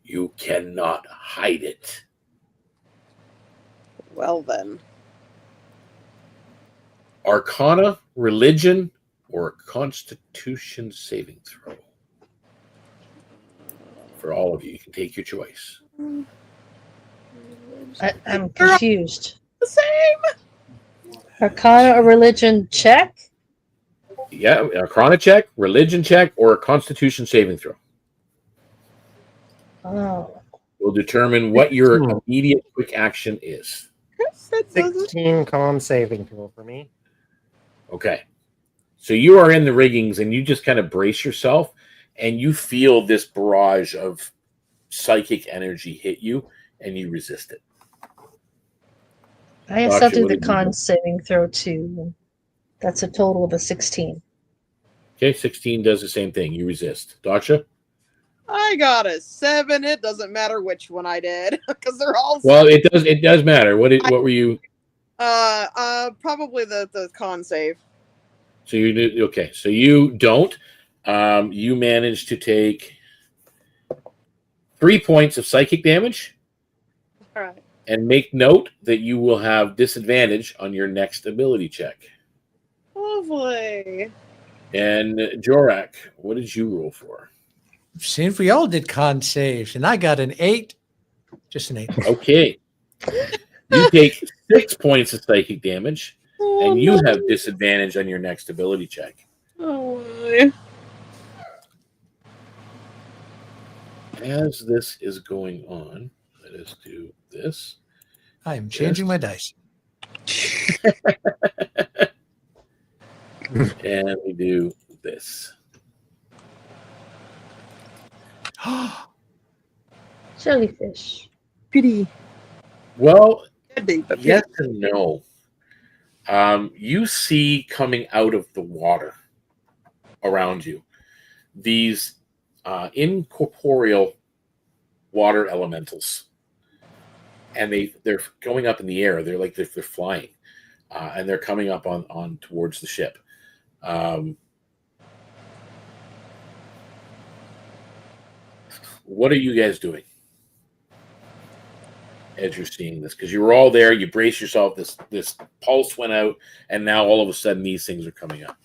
You cannot hide it. Well then. Arcana, religion, or a constitution saving throw. For all of you, you can take your choice. I'm confused. The same. Arcana or religion check? Yeah, Arcana check, religion check, or a constitution saving throw. Oh. Will determine what your immediate quick action is. 16 con saving throw for me. Okay. So you are in the riggings, and you just kind of brace yourself, and you feel this barrage of psychic energy hit you, and you resist it. I Gotcha, accepted what the did you con do? saving throw too. That's a total of a 16. Okay, 16 does the same thing. You resist. Dacha? I got a 7. It doesn't matter which one I did because they're all. Well, it does matter. What were you? Probably the con save. So you did okay. So you don't. You managed to take 3 points of psychic damage. All right. And make note that you will have disadvantage on your next ability check. Lovely. And Jorak, what did you roll for? Seeing if we all did con saves, and I got an 8. Just an 8. Okay. You take 6 points of psychic damage, and you have disadvantage on your next ability check. Oh, my. As this is going on, let us do this. I am changing my dice. And we do this. Jellyfish. Pity. Well, Could be, but yes and no. You see coming out of the water around you these incorporeal water elementals, and they're going up in the air. They're like they're flying, and they're coming up on towards the ship. What are you guys doing as you're seeing this? Because you were all there. You brace yourself. This pulse went out, and now all of a sudden these things are coming up.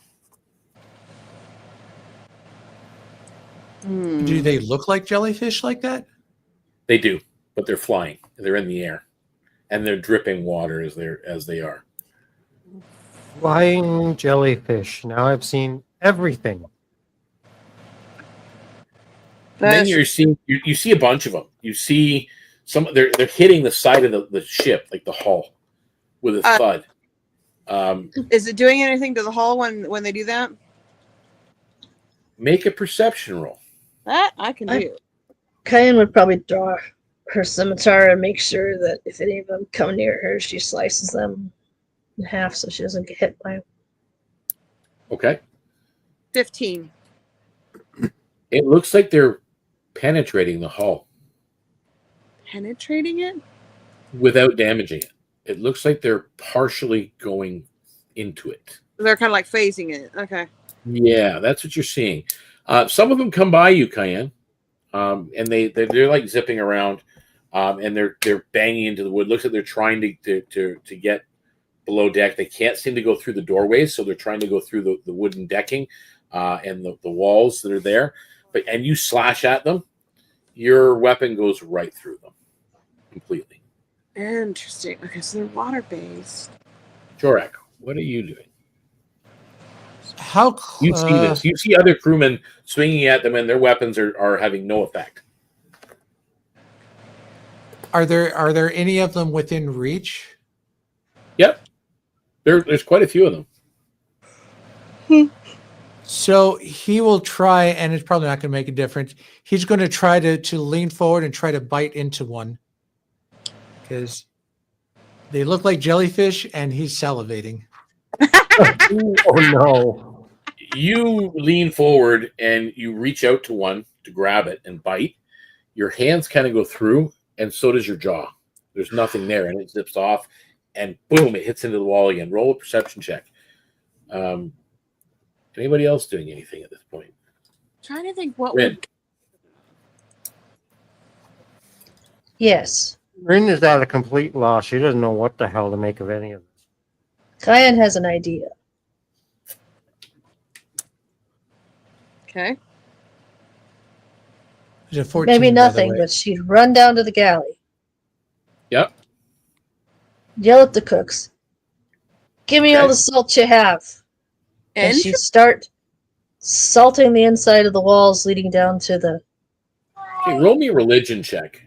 Do they look like jellyfish like that? They do, but they're flying. They're in the air, and they're dripping water as they are. Flying jellyfish. Now I've seen everything. And then you see a bunch of them. You see some. They're hitting the side of the ship, like the hull, with a thud. Is it doing anything to the hull when they do that? Make a perception roll. That I can do. Cayenne would probably draw her scimitar and make sure that if any of them come near her, she slices them in half so she doesn't get hit by them. Okay. 15. It looks like they're penetrating the hull Penetrating it? without damaging it. It looks like they're partially going into it. They're kind of like phasing it. Okay. Yeah, that's what you're seeing. Some of them come by you, Cayenne, and they're like zipping around, and they're banging into the wood. Looks like they're trying to get below deck. They can't seem to go through the doorways, so they're trying to go through the wooden decking and the walls that are there. And you slash at them, your weapon goes right through them completely. Interesting. Okay, so they're water-based. Jorak, what are you doing? How You see this. You see other crewmen swinging at them, and their weapons are having no effect. are there any of them within reach? Yep. There's quite a few of them. So he will try, and it's probably not going to make a difference. He's going to try to lean forward and try to bite into one because they look like jellyfish, and he's salivating. Oh no. You lean forward and you reach out to one to grab it and bite. Your hands kind of go through, and so does your jaw. There's nothing there, and it zips off, and boom, it hits into the wall again. Roll a perception check. Anybody else doing anything at this point? Trying to think what Rin. would. Yes. Rin is at a complete loss. She doesn't know what the hell to make of any of this. Cayenne has an idea. Okay. There's a 14, Maybe by the nothing, way. but she'd run down to the galley, Yep. yell at the cooks, "Give me all Okay. the salt you have." And And she'd start salting the inside of the walls leading down to the... Okay, roll me a religion check.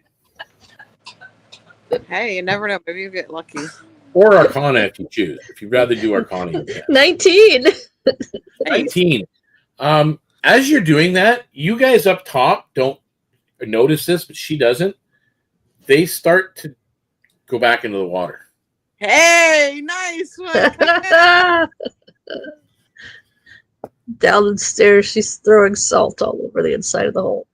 hey, you never know. Maybe you get lucky. Or Arcana if you choose. If you'd rather do Arcana, you can. 19! 19. As you're doing that, you guys up top don't notice this, but she doesn't. They start to go back into the water. Hey, nice one. Down the stairs, she's throwing salt all over the inside of the hole.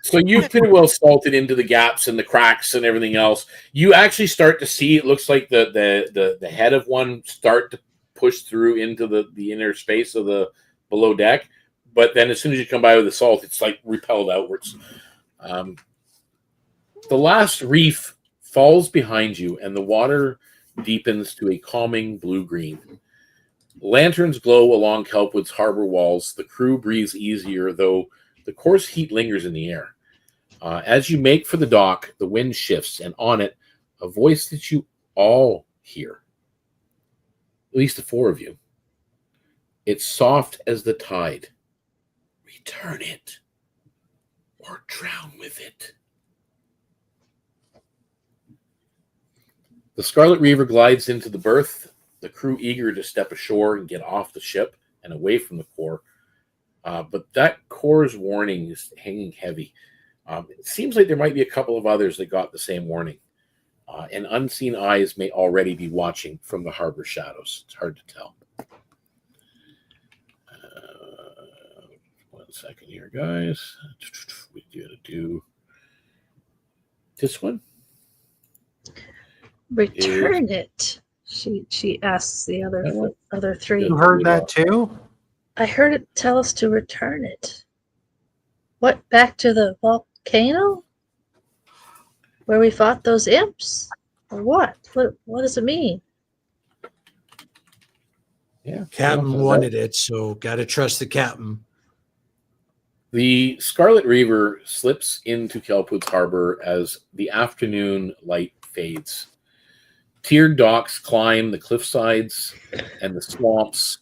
So you've pretty well salted into the gaps and the cracks and everything else. You actually start to see, it looks like the head of one start to push through into the inner space of the below deck. But then as soon as you come by with the salt, it's like repelled outwards. The last reef falls behind you, and the water deepens to a calming blue-green. Lanterns glow along Kelpwood's harbor walls. The crew breathes easier, though the coarse heat lingers in the air. As you make for the dock, the wind shifts, and on it, a voice that you all hear. At least the four of you. It's soft as the tide. Return it, or drown with it. The Scarlet Reaver glides into the berth, the crew eager to step ashore and get off the ship and away from the core. But that core's warning is hanging heavy. It seems like there might be a couple of others that got the same warning. And unseen eyes may already be watching from the harbor shadows. It's hard to tell. 1 second here, guys. We gotta do this one. Return it. She asks the other three. You heard that too? I heard it tell us to return it. What, back to the volcano? Where we fought those imps? Or what? What does it mean? Yeah. Captain wanted it, so got to trust the captain. The Scarlet Reaver slips into Kelpwood's harbor as the afternoon light fades. Tiered docks climb the cliff sides and the swamps.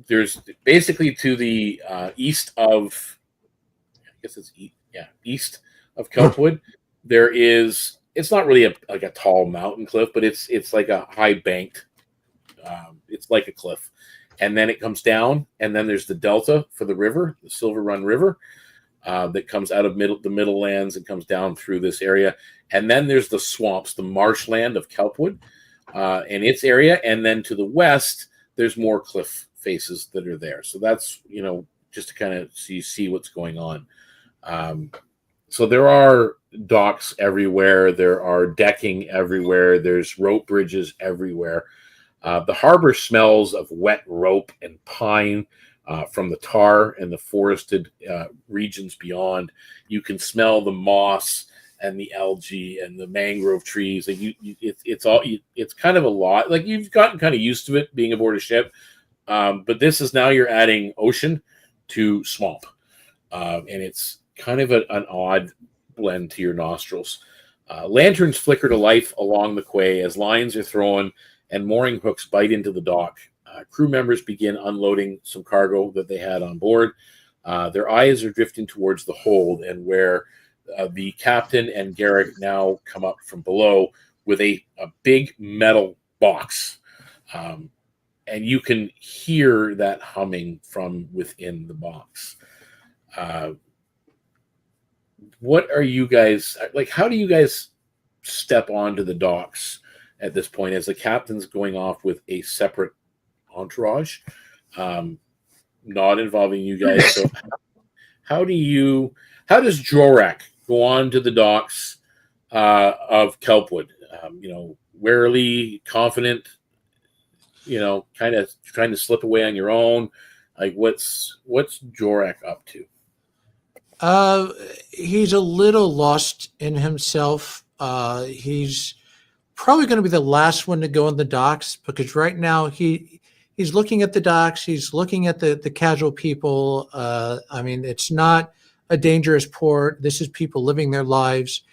There's basically to the east of, I guess it's east of Kelpwood. There is. It's not really like a tall mountain cliff, but it's like a high banked. It's like a cliff, and then it comes down, and then there's the delta for the river, the Silver Run River, that comes out of the middle lands and comes down through this area, and then there's the swamps, the marshland of Kelpwood, and its area, and then to the west there's more cliff faces that are there. So that's just to kind of see what's going on. So there are docks everywhere. There are decking everywhere. There's rope bridges everywhere. The harbor smells of wet rope and pine from the tar and the forested regions beyond. You can smell the moss and the algae and the mangrove trees. Like it's kind of a lot. Like you've gotten kind of used to it being aboard a ship, but this is now you're adding ocean to swamp, and it's kind of an odd blend to your nostrils. Lanterns flicker to life along the quay as lines are thrown and mooring hooks bite into the dock. Crew members begin unloading some cargo that they had on board. Their eyes are drifting towards the hold, and where the captain and Garrick now come up from below with a big metal box. And you can hear that humming from within the box. What are you guys like? How do you guys step onto the docks at this point as the captain's going off with a separate entourage, not involving you guys? So how does Jorak go on to the docks of Kelpwood? Warily, confident, kind of trying to slip away on your own. Like what's Jorak up to? He's a little lost in himself. He's probably going to be the last one to go on the docks because right now he's looking at the docks. He's looking at the casual people. It's not a dangerous port. This is people living their lives.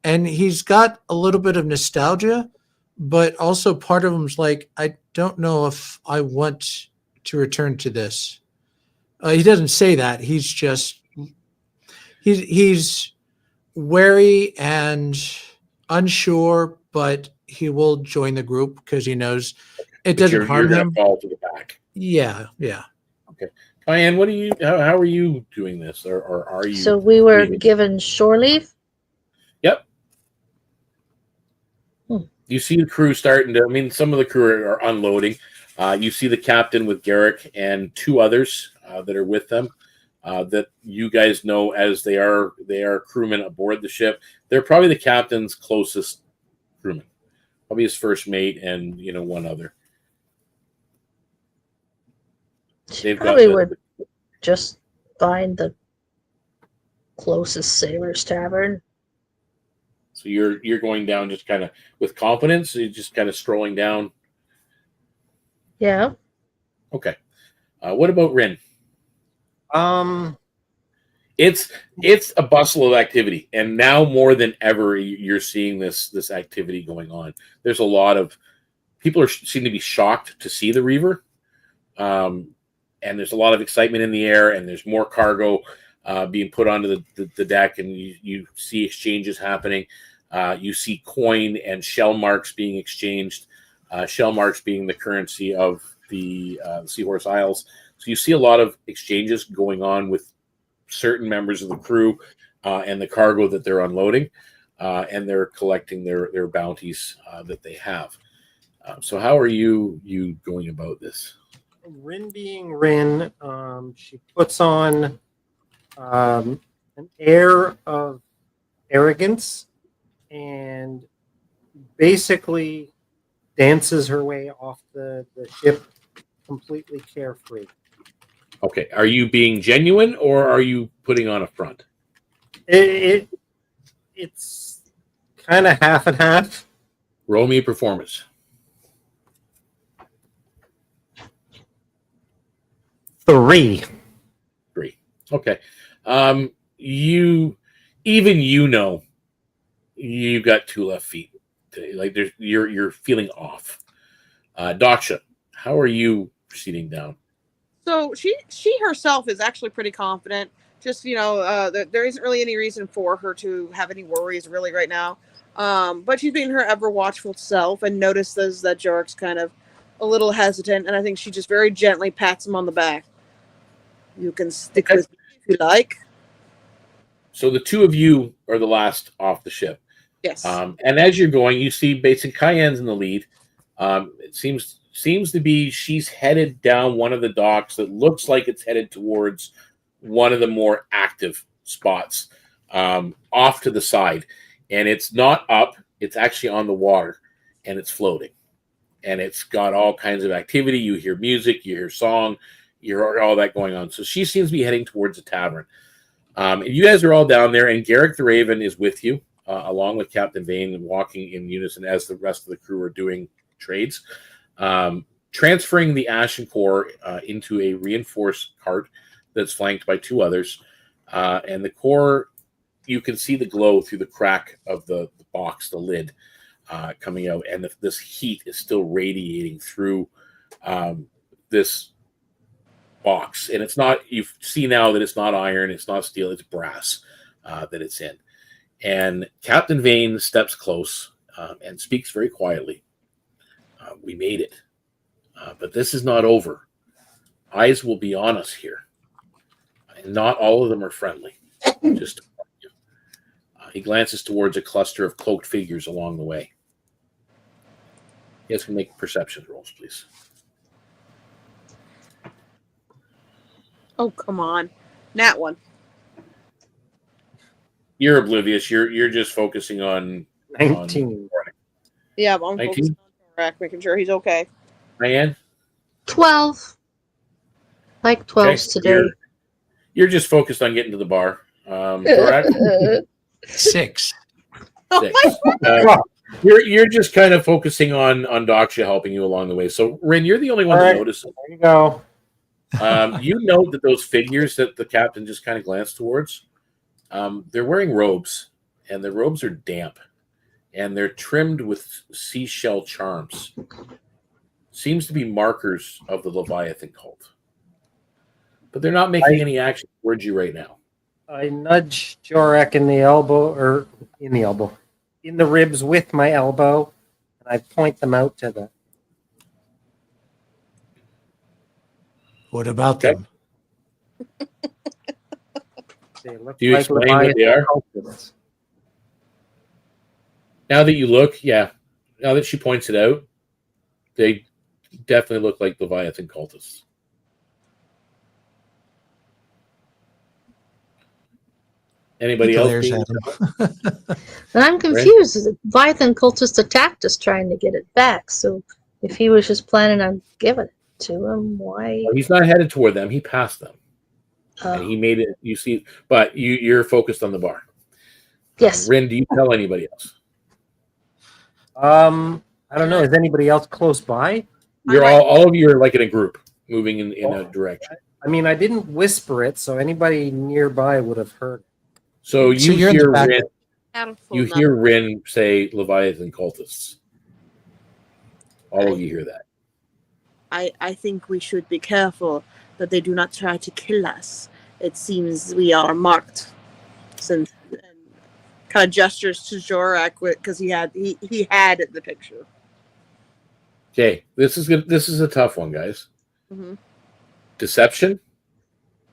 And he's got a little bit of nostalgia, but also part of him's like, I don't know if I want to return to this. He doesn't say that. He's just, he's wary and unsure, but he will join the group because he knows it doesn't harm you're him. Fall to the back. Yeah. Okay, Diane, what are you? How are you doing this, or are you? So we were leaving? given shore leave. Yep. You see the crew starting to. I mean, some of the crew are unloading. You see the captain with Garrick and two others that are with them. That you guys know as they are crewmen aboard the ship. They're probably the captain's closest crewman, probably his first mate and one other. She probably would just find the closest sailor's tavern. So you're going down just kind of with confidence. You're just kind of strolling down. Yeah. Okay. What about Rin? It's a bustle of activity, and now more than ever, you're seeing this activity going on. There's a lot of people seem to be shocked to see the Reaver, and there's a lot of excitement in the air, and there's more cargo being put onto the deck, and you see exchanges happening. You see coin and shell marks being exchanged. Shell marks being the currency of the Seahorse Isles. So you see a lot of exchanges going on with certain members of the crew and the cargo that they're unloading, and they're collecting their bounties that they have. So how are you going about this? Rin being Rin, she puts on an air of arrogance and basically dances her way off the ship completely carefree. Okay, are you being genuine or are you putting on a front? It's kind of half and half. Roll me a performance. 3. Okay. You know you've got 2 left feet. Like you're feeling off. Daksha, how are you proceeding down? So she herself is actually pretty confident. Just there isn't really any reason for her to have any worries really right now. But she's being her ever watchful self and notices that Jorek's kind of a little hesitant, and I think she just very gently pats him on the back. You can stick with me if you like. So the 2 of you are the last off the ship. Yes. And as you're going, you see basically Cayenne's in the lead. It seems to be she's headed down one of the docks that looks like it's headed towards one of the more active spots off to the side. And it's not up, it's actually on the water, and it's floating. And it's got all kinds of activity. You hear music, you hear song, you hear all that going on. So she seems to be heading towards the tavern. You guys are all down there, and Garrick the Raven is with you, along with Captain Vane, walking in unison as the rest of the crew are doing trades. Transferring the Ashen Core into a reinforced cart that's flanked by 2 others. And the core, you can see the glow through the crack of the box, the lid, coming out. And this heat is still radiating through this box. And it's not, you see now that it's not iron, it's not steel, it's brass that it's in. And Captain Vane steps close and speaks very quietly. We made it. But this is not over. Eyes will be on us here. And not all of them are friendly. Just to warn you. He glances towards a cluster of cloaked figures along the way. You guys can make perception rolls, please. Oh, come on. Nat one. You're oblivious. You're just focusing on 19. Yeah, but I'm 19? focused on Jorak, making sure he's okay. Diane? 12. Like 12s today. You're just focused on getting to the bar. Correct? 6. 6. You're just kind of focusing on Daksha helping you along the way. So, Rin, you're the only one to notice it. There you go. You note that those figures that the captain just kind of glanced towards, they're wearing robes, and the robes are damp, and they're trimmed with seashell charms. Seems to be markers of the Leviathan cult. But they're not making any action towards you right now. I nudge Jorek in the ribs with my elbow, and I point them out to the. What about them? They look Do you like explain what they are? cultists. Now that you look, yeah. Now that she points it out, they definitely look like Leviathan cultists. Anybody else? Glares being- at him. And I'm confused. The Leviathan cultist attacked us trying to get it back. So if he was just planning on giving it to him, why? Well, he's not headed toward them. He passed them. And he made it. You see, but you're focused on the bar. Yes. Rin, do you tell anybody else? I don't know. Is anybody else close by? You're all of you are like in a group, moving in a direction. I mean, I didn't whisper it, so anybody nearby would have heard. So you you're in the hear back. Rin. You hear Rin say Leviathan cultists. All of you hear that. I think we should be careful that they do not try to kill us. It seems we are marked. And kind of gestures to Jorak because he had the picture. Okay, this is a tough one, guys. Mm-hmm. Deception,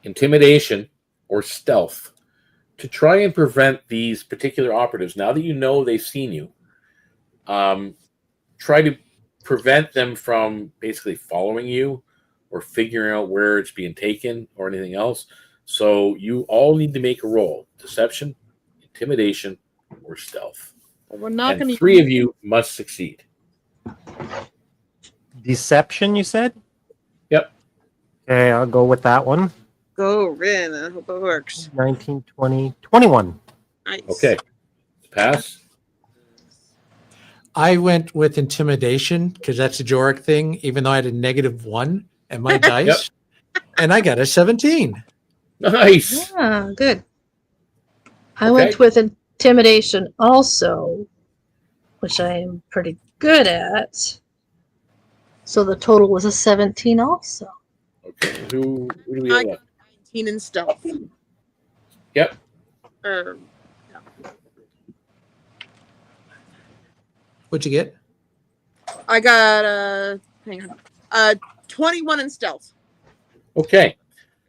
intimidation, or stealth to try and prevent these particular operatives. Now that you know they've seen you, try to prevent them from basically following you or figuring out where it's being taken or anything else. So you all need to make a roll: deception, intimidation, or stealth. But we're not And going to. 3 of you must succeed. Deception, you said? Yep. Okay, I'll go with that one. Go, Rin. I hope it works. 19, 20, 21. Nice. Okay. Pass. I went with intimidation because that's a Jorik thing, even though I had a -1 and my dice, and I got a 17. Nice. Ah, good. I Okay. went with intimidation also, which I am pretty good at. So the total was a 17 also. Okay. Who do we have I left? got 19 in stealth. Yep. Or, What'd you get? I got hang on, 21 in stealth. Okay.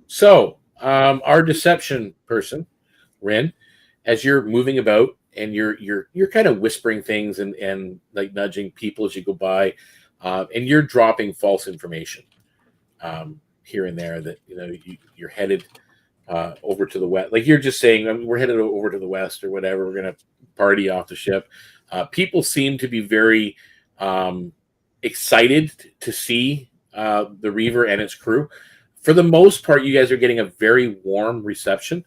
So our deception person, Rin, as you're moving about and you're kind of whispering things and like nudging people as you go by, and you're dropping false information here and there that you're headed over to the west. Like you're just saying, we're headed over to the west or whatever. We're gonna party off the ship. People seem to be very excited to see the Reaver and its crew. For the most part, you guys are getting a very warm reception.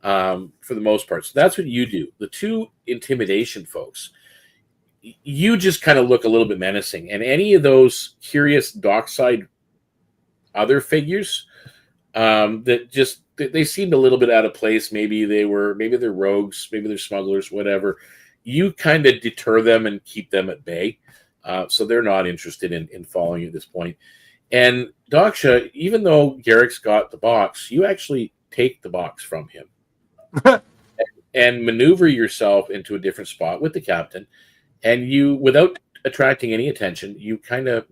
For the most part, so that's what you do. The two intimidation folks, you just kind of look a little bit menacing, and any of those curious dockside other figures that just they seemed a little bit out of place. Maybe they're rogues, maybe they're smugglers, whatever. You kind of deter them and keep them at bay, so they're not interested in following you at this point. And Daksha, even though Garrick's got the box, you actually take the box from him and maneuver yourself into a different spot with the captain. And you, without attracting any attention, you kind of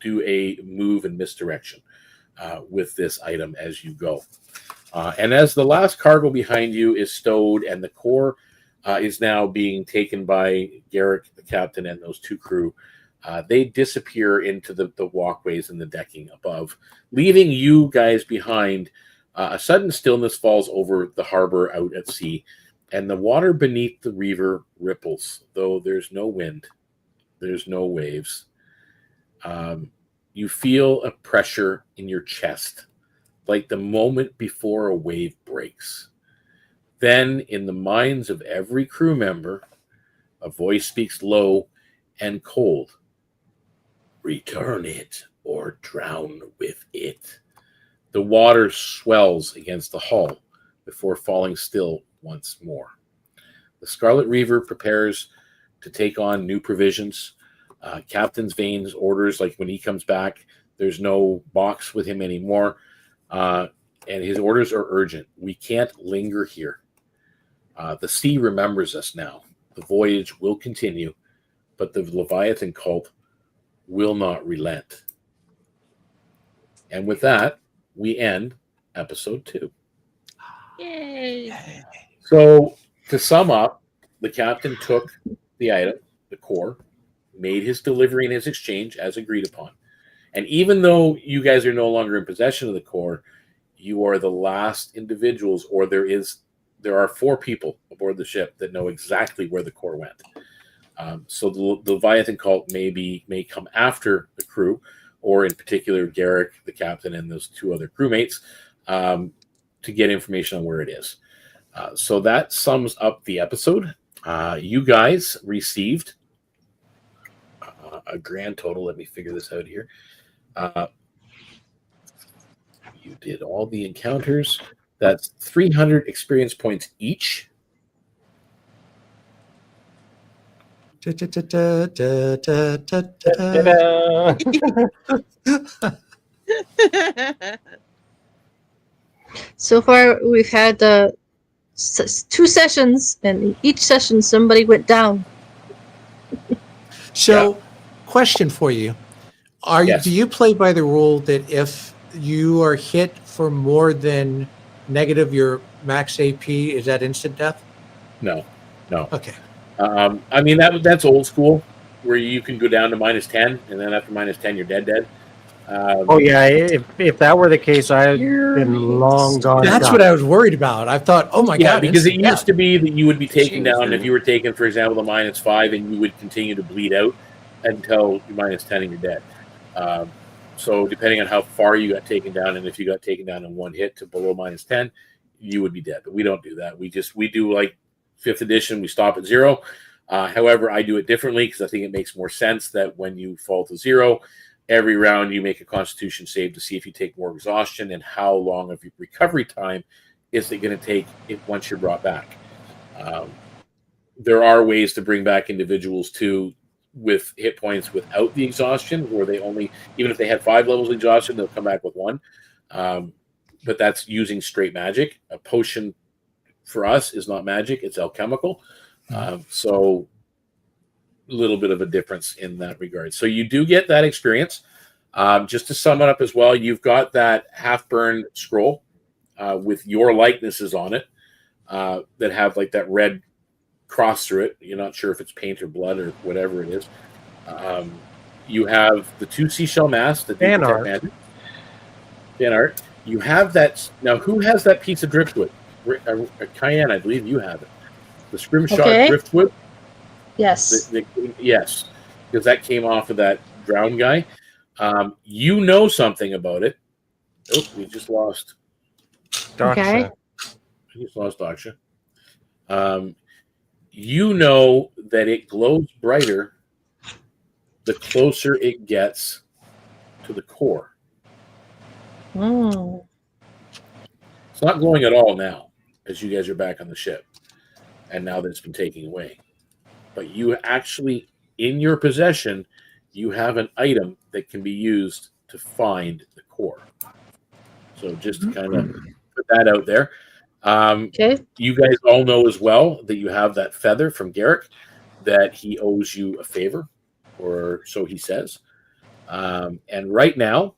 do a move in misdirection with this item as you go. And as the last cargo behind you is stowed and the core is now being taken by Garrick, the captain, and those two crew, they disappear into the walkways and the decking above, leaving you guys behind. A sudden stillness falls over the harbor out at sea, and the water beneath the Reaver ripples, though there's no wind, there's no waves. You feel a pressure in your chest, like the moment before a wave breaks. Then, in the minds of every crew member, a voice speaks low and cold. Return it or drown with it. The water swells against the hull before falling still once more. The Scarlet Reaver prepares to take on new provisions. Captain Vane's orders, like when he comes back, there's no box with him anymore. And his orders are urgent. We can't linger here. The sea remembers us now. The voyage will continue, but the Leviathan cult will not relent. And with that, we end episode 2. Yay! So, to sum up, the captain took the item, the core, made his delivery and his exchange as agreed upon. And even though you guys are no longer in possession of the core, you are the last individuals, or there are 4 people aboard the ship that know exactly where the core went. So the Leviathan cult may come after the crew, or in particular Garrick, the captain, and those 2 other crewmates, to get information on where it is. So that sums up the episode. You guys received a grand total. Let me figure this out here. You did all the encounters. That's 300 experience points each. So far, we've had 2 sessions, and in each session, somebody went down. So, question for you. Yes. Do you play by the rule that if you are hit for more than negative your max AP, is that instant death? No. Okay. I mean, that's old school, where you can go down to -10, and then after -10, you're dead. Oh yeah, if that were the case, I'd been long gone. That's what I was worried about. I thought, oh my Yeah, God. because it instant used to be that you would be taken Change down the- if you were taken, for example, the -5, and you would continue to bleed out until you're -10 and you're dead. So depending on how far you got taken down, and if you got taken down in one hit to below -10, you would be dead. But we don't do that. We do like 5th edition. We stop at 0. However, I do it differently because I think it makes more sense that when you fall to 0, every round you make a Constitution save to see if you take more exhaustion and how long of your recovery time is it going to take once you're brought back. There are ways to bring back individuals too with hit points without the exhaustion, where they only, even if they had 5 levels of exhaustion, they'll come back with 1. But that's using straight magic. A potion for us is not magic; it's alchemical. So a little bit of a difference in that regard. So you do get that experience. Just to sum it up as well, you've got that half-burned scroll with your likenesses on it that have like that red cross through it. You're not sure if it's paint or blood or whatever it is. You have the 2 seashell masks that Fan art. Fan art. You have that. Now, who has that piece of driftwood? Cayenne, I believe you have it. The scrimshaw driftwood. Yes. Yes, because that came off of that drowned guy. You know something about it. Oh, we just lost. Okay. We just lost Daksha. You know that it glows brighter the closer it gets to the core. Mm. It's not glowing at all now, as you guys are back on the ship, and now that it's been taken away. But you actually, in your possession, you have an item that can be used to find the core. So just to kind of put that out there. Okay. You guys all know as well that you have that feather from Garrick, that he owes you a favor, or so he says. And right now,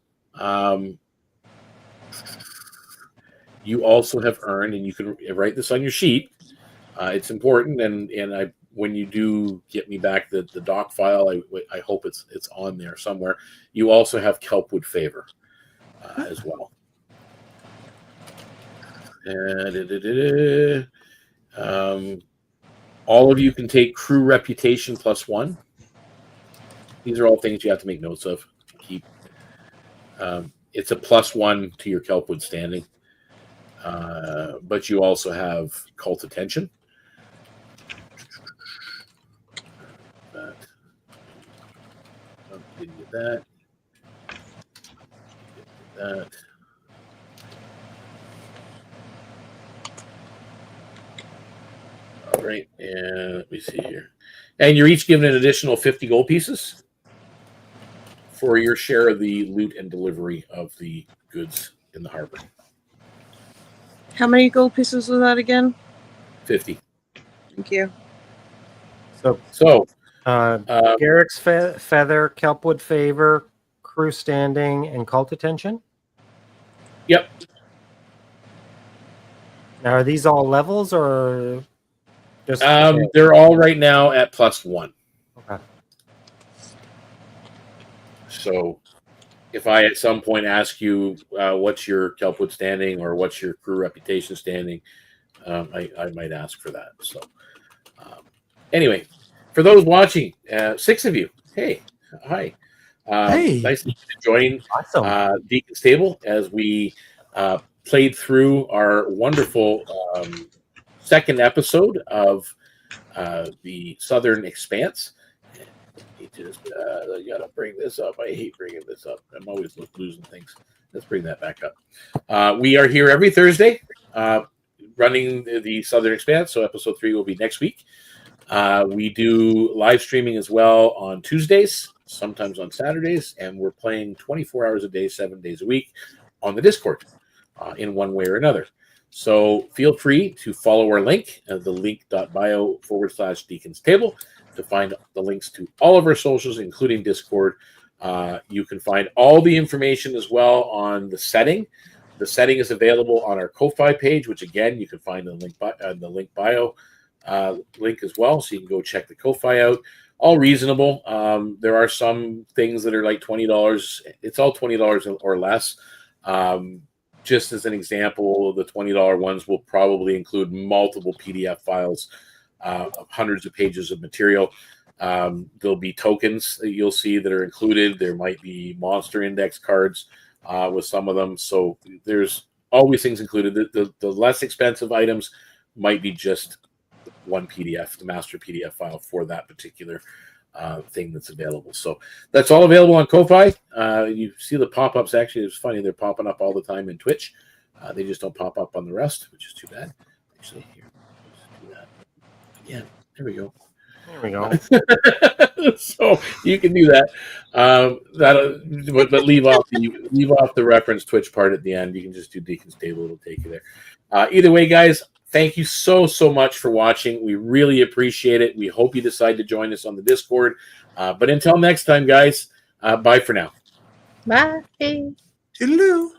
you also have earned, and you can write this on your sheet. It's important, and when you do get me back the doc file, I hope it's on there somewhere. You also have Kelpwood favor as well. All of you can take crew reputation +1. These are all things you have to make notes of. Keep. It's a +1 to your Kelpwood standing, but you also have cult attention. Didn't get that. Didn't get that. All right, and let me see here. And you're each given an additional 50 gold pieces for your share of the loot and delivery of the goods in the harbor. How many gold pieces was that again? 50. Thank you. So Garrick's feather, Kelpwood favor, crew standing, and cult attention. Yep. Now, are these all levels or just? They're all right now at +1. Okay. So if I at some point ask you what's your Kelpwood standing or what's your crew reputation standing, I might ask for that. So anyway, for those watching, 6 of you, hey, hi. Hey. Nice to join Awesome. DeaconsTable as we played through our wonderful second episode of the Southern Expanse. I gotta bring this up. I hate bringing this up. I'm always losing things. Let's bring that back up. We are here every Thursday running the Southern Expanse, so episode 3 will be next week. We do live streaming as well on Tuesdays, sometimes on Saturdays, and we're playing 24 hours a day, 7 days a week on the Discord in one way or another. So feel free to follow our link, the link.bio/DeaconsTable, to find the links to all of our socials, including Discord. You can find all the information as well on the setting. The setting is available on our Ko-Fi page, which again, you can find in the link bio link as well. So you can go check the Ko-Fi out. All reasonable. There are some things that are like $20. It's all $20 or less. Just as an example, the $20 ones will probably include multiple PDF files of hundreds of pages of material. There'll be tokens that you'll see that are included. There might be monster index cards with some of them. So there's always things included. The less expensive items might be just one PDF, the master PDF file for that particular thing that's available. So that's all available on Ko-Fi. You see the pop-ups. Actually, it's funny. They're popping up all the time in Twitch. They just don't pop up on the rest, which is too bad. Actually, here, let's do that again. There we go. There we go. So you can do that. But leave off the reference Twitch part at the end. You can just do DeaconsTable. It'll take you there. Either way, guys, thank you so much for watching. We really appreciate it. We hope you decide to join us on the Discord. But until next time, guys, bye for now. Bye. Toodaloo.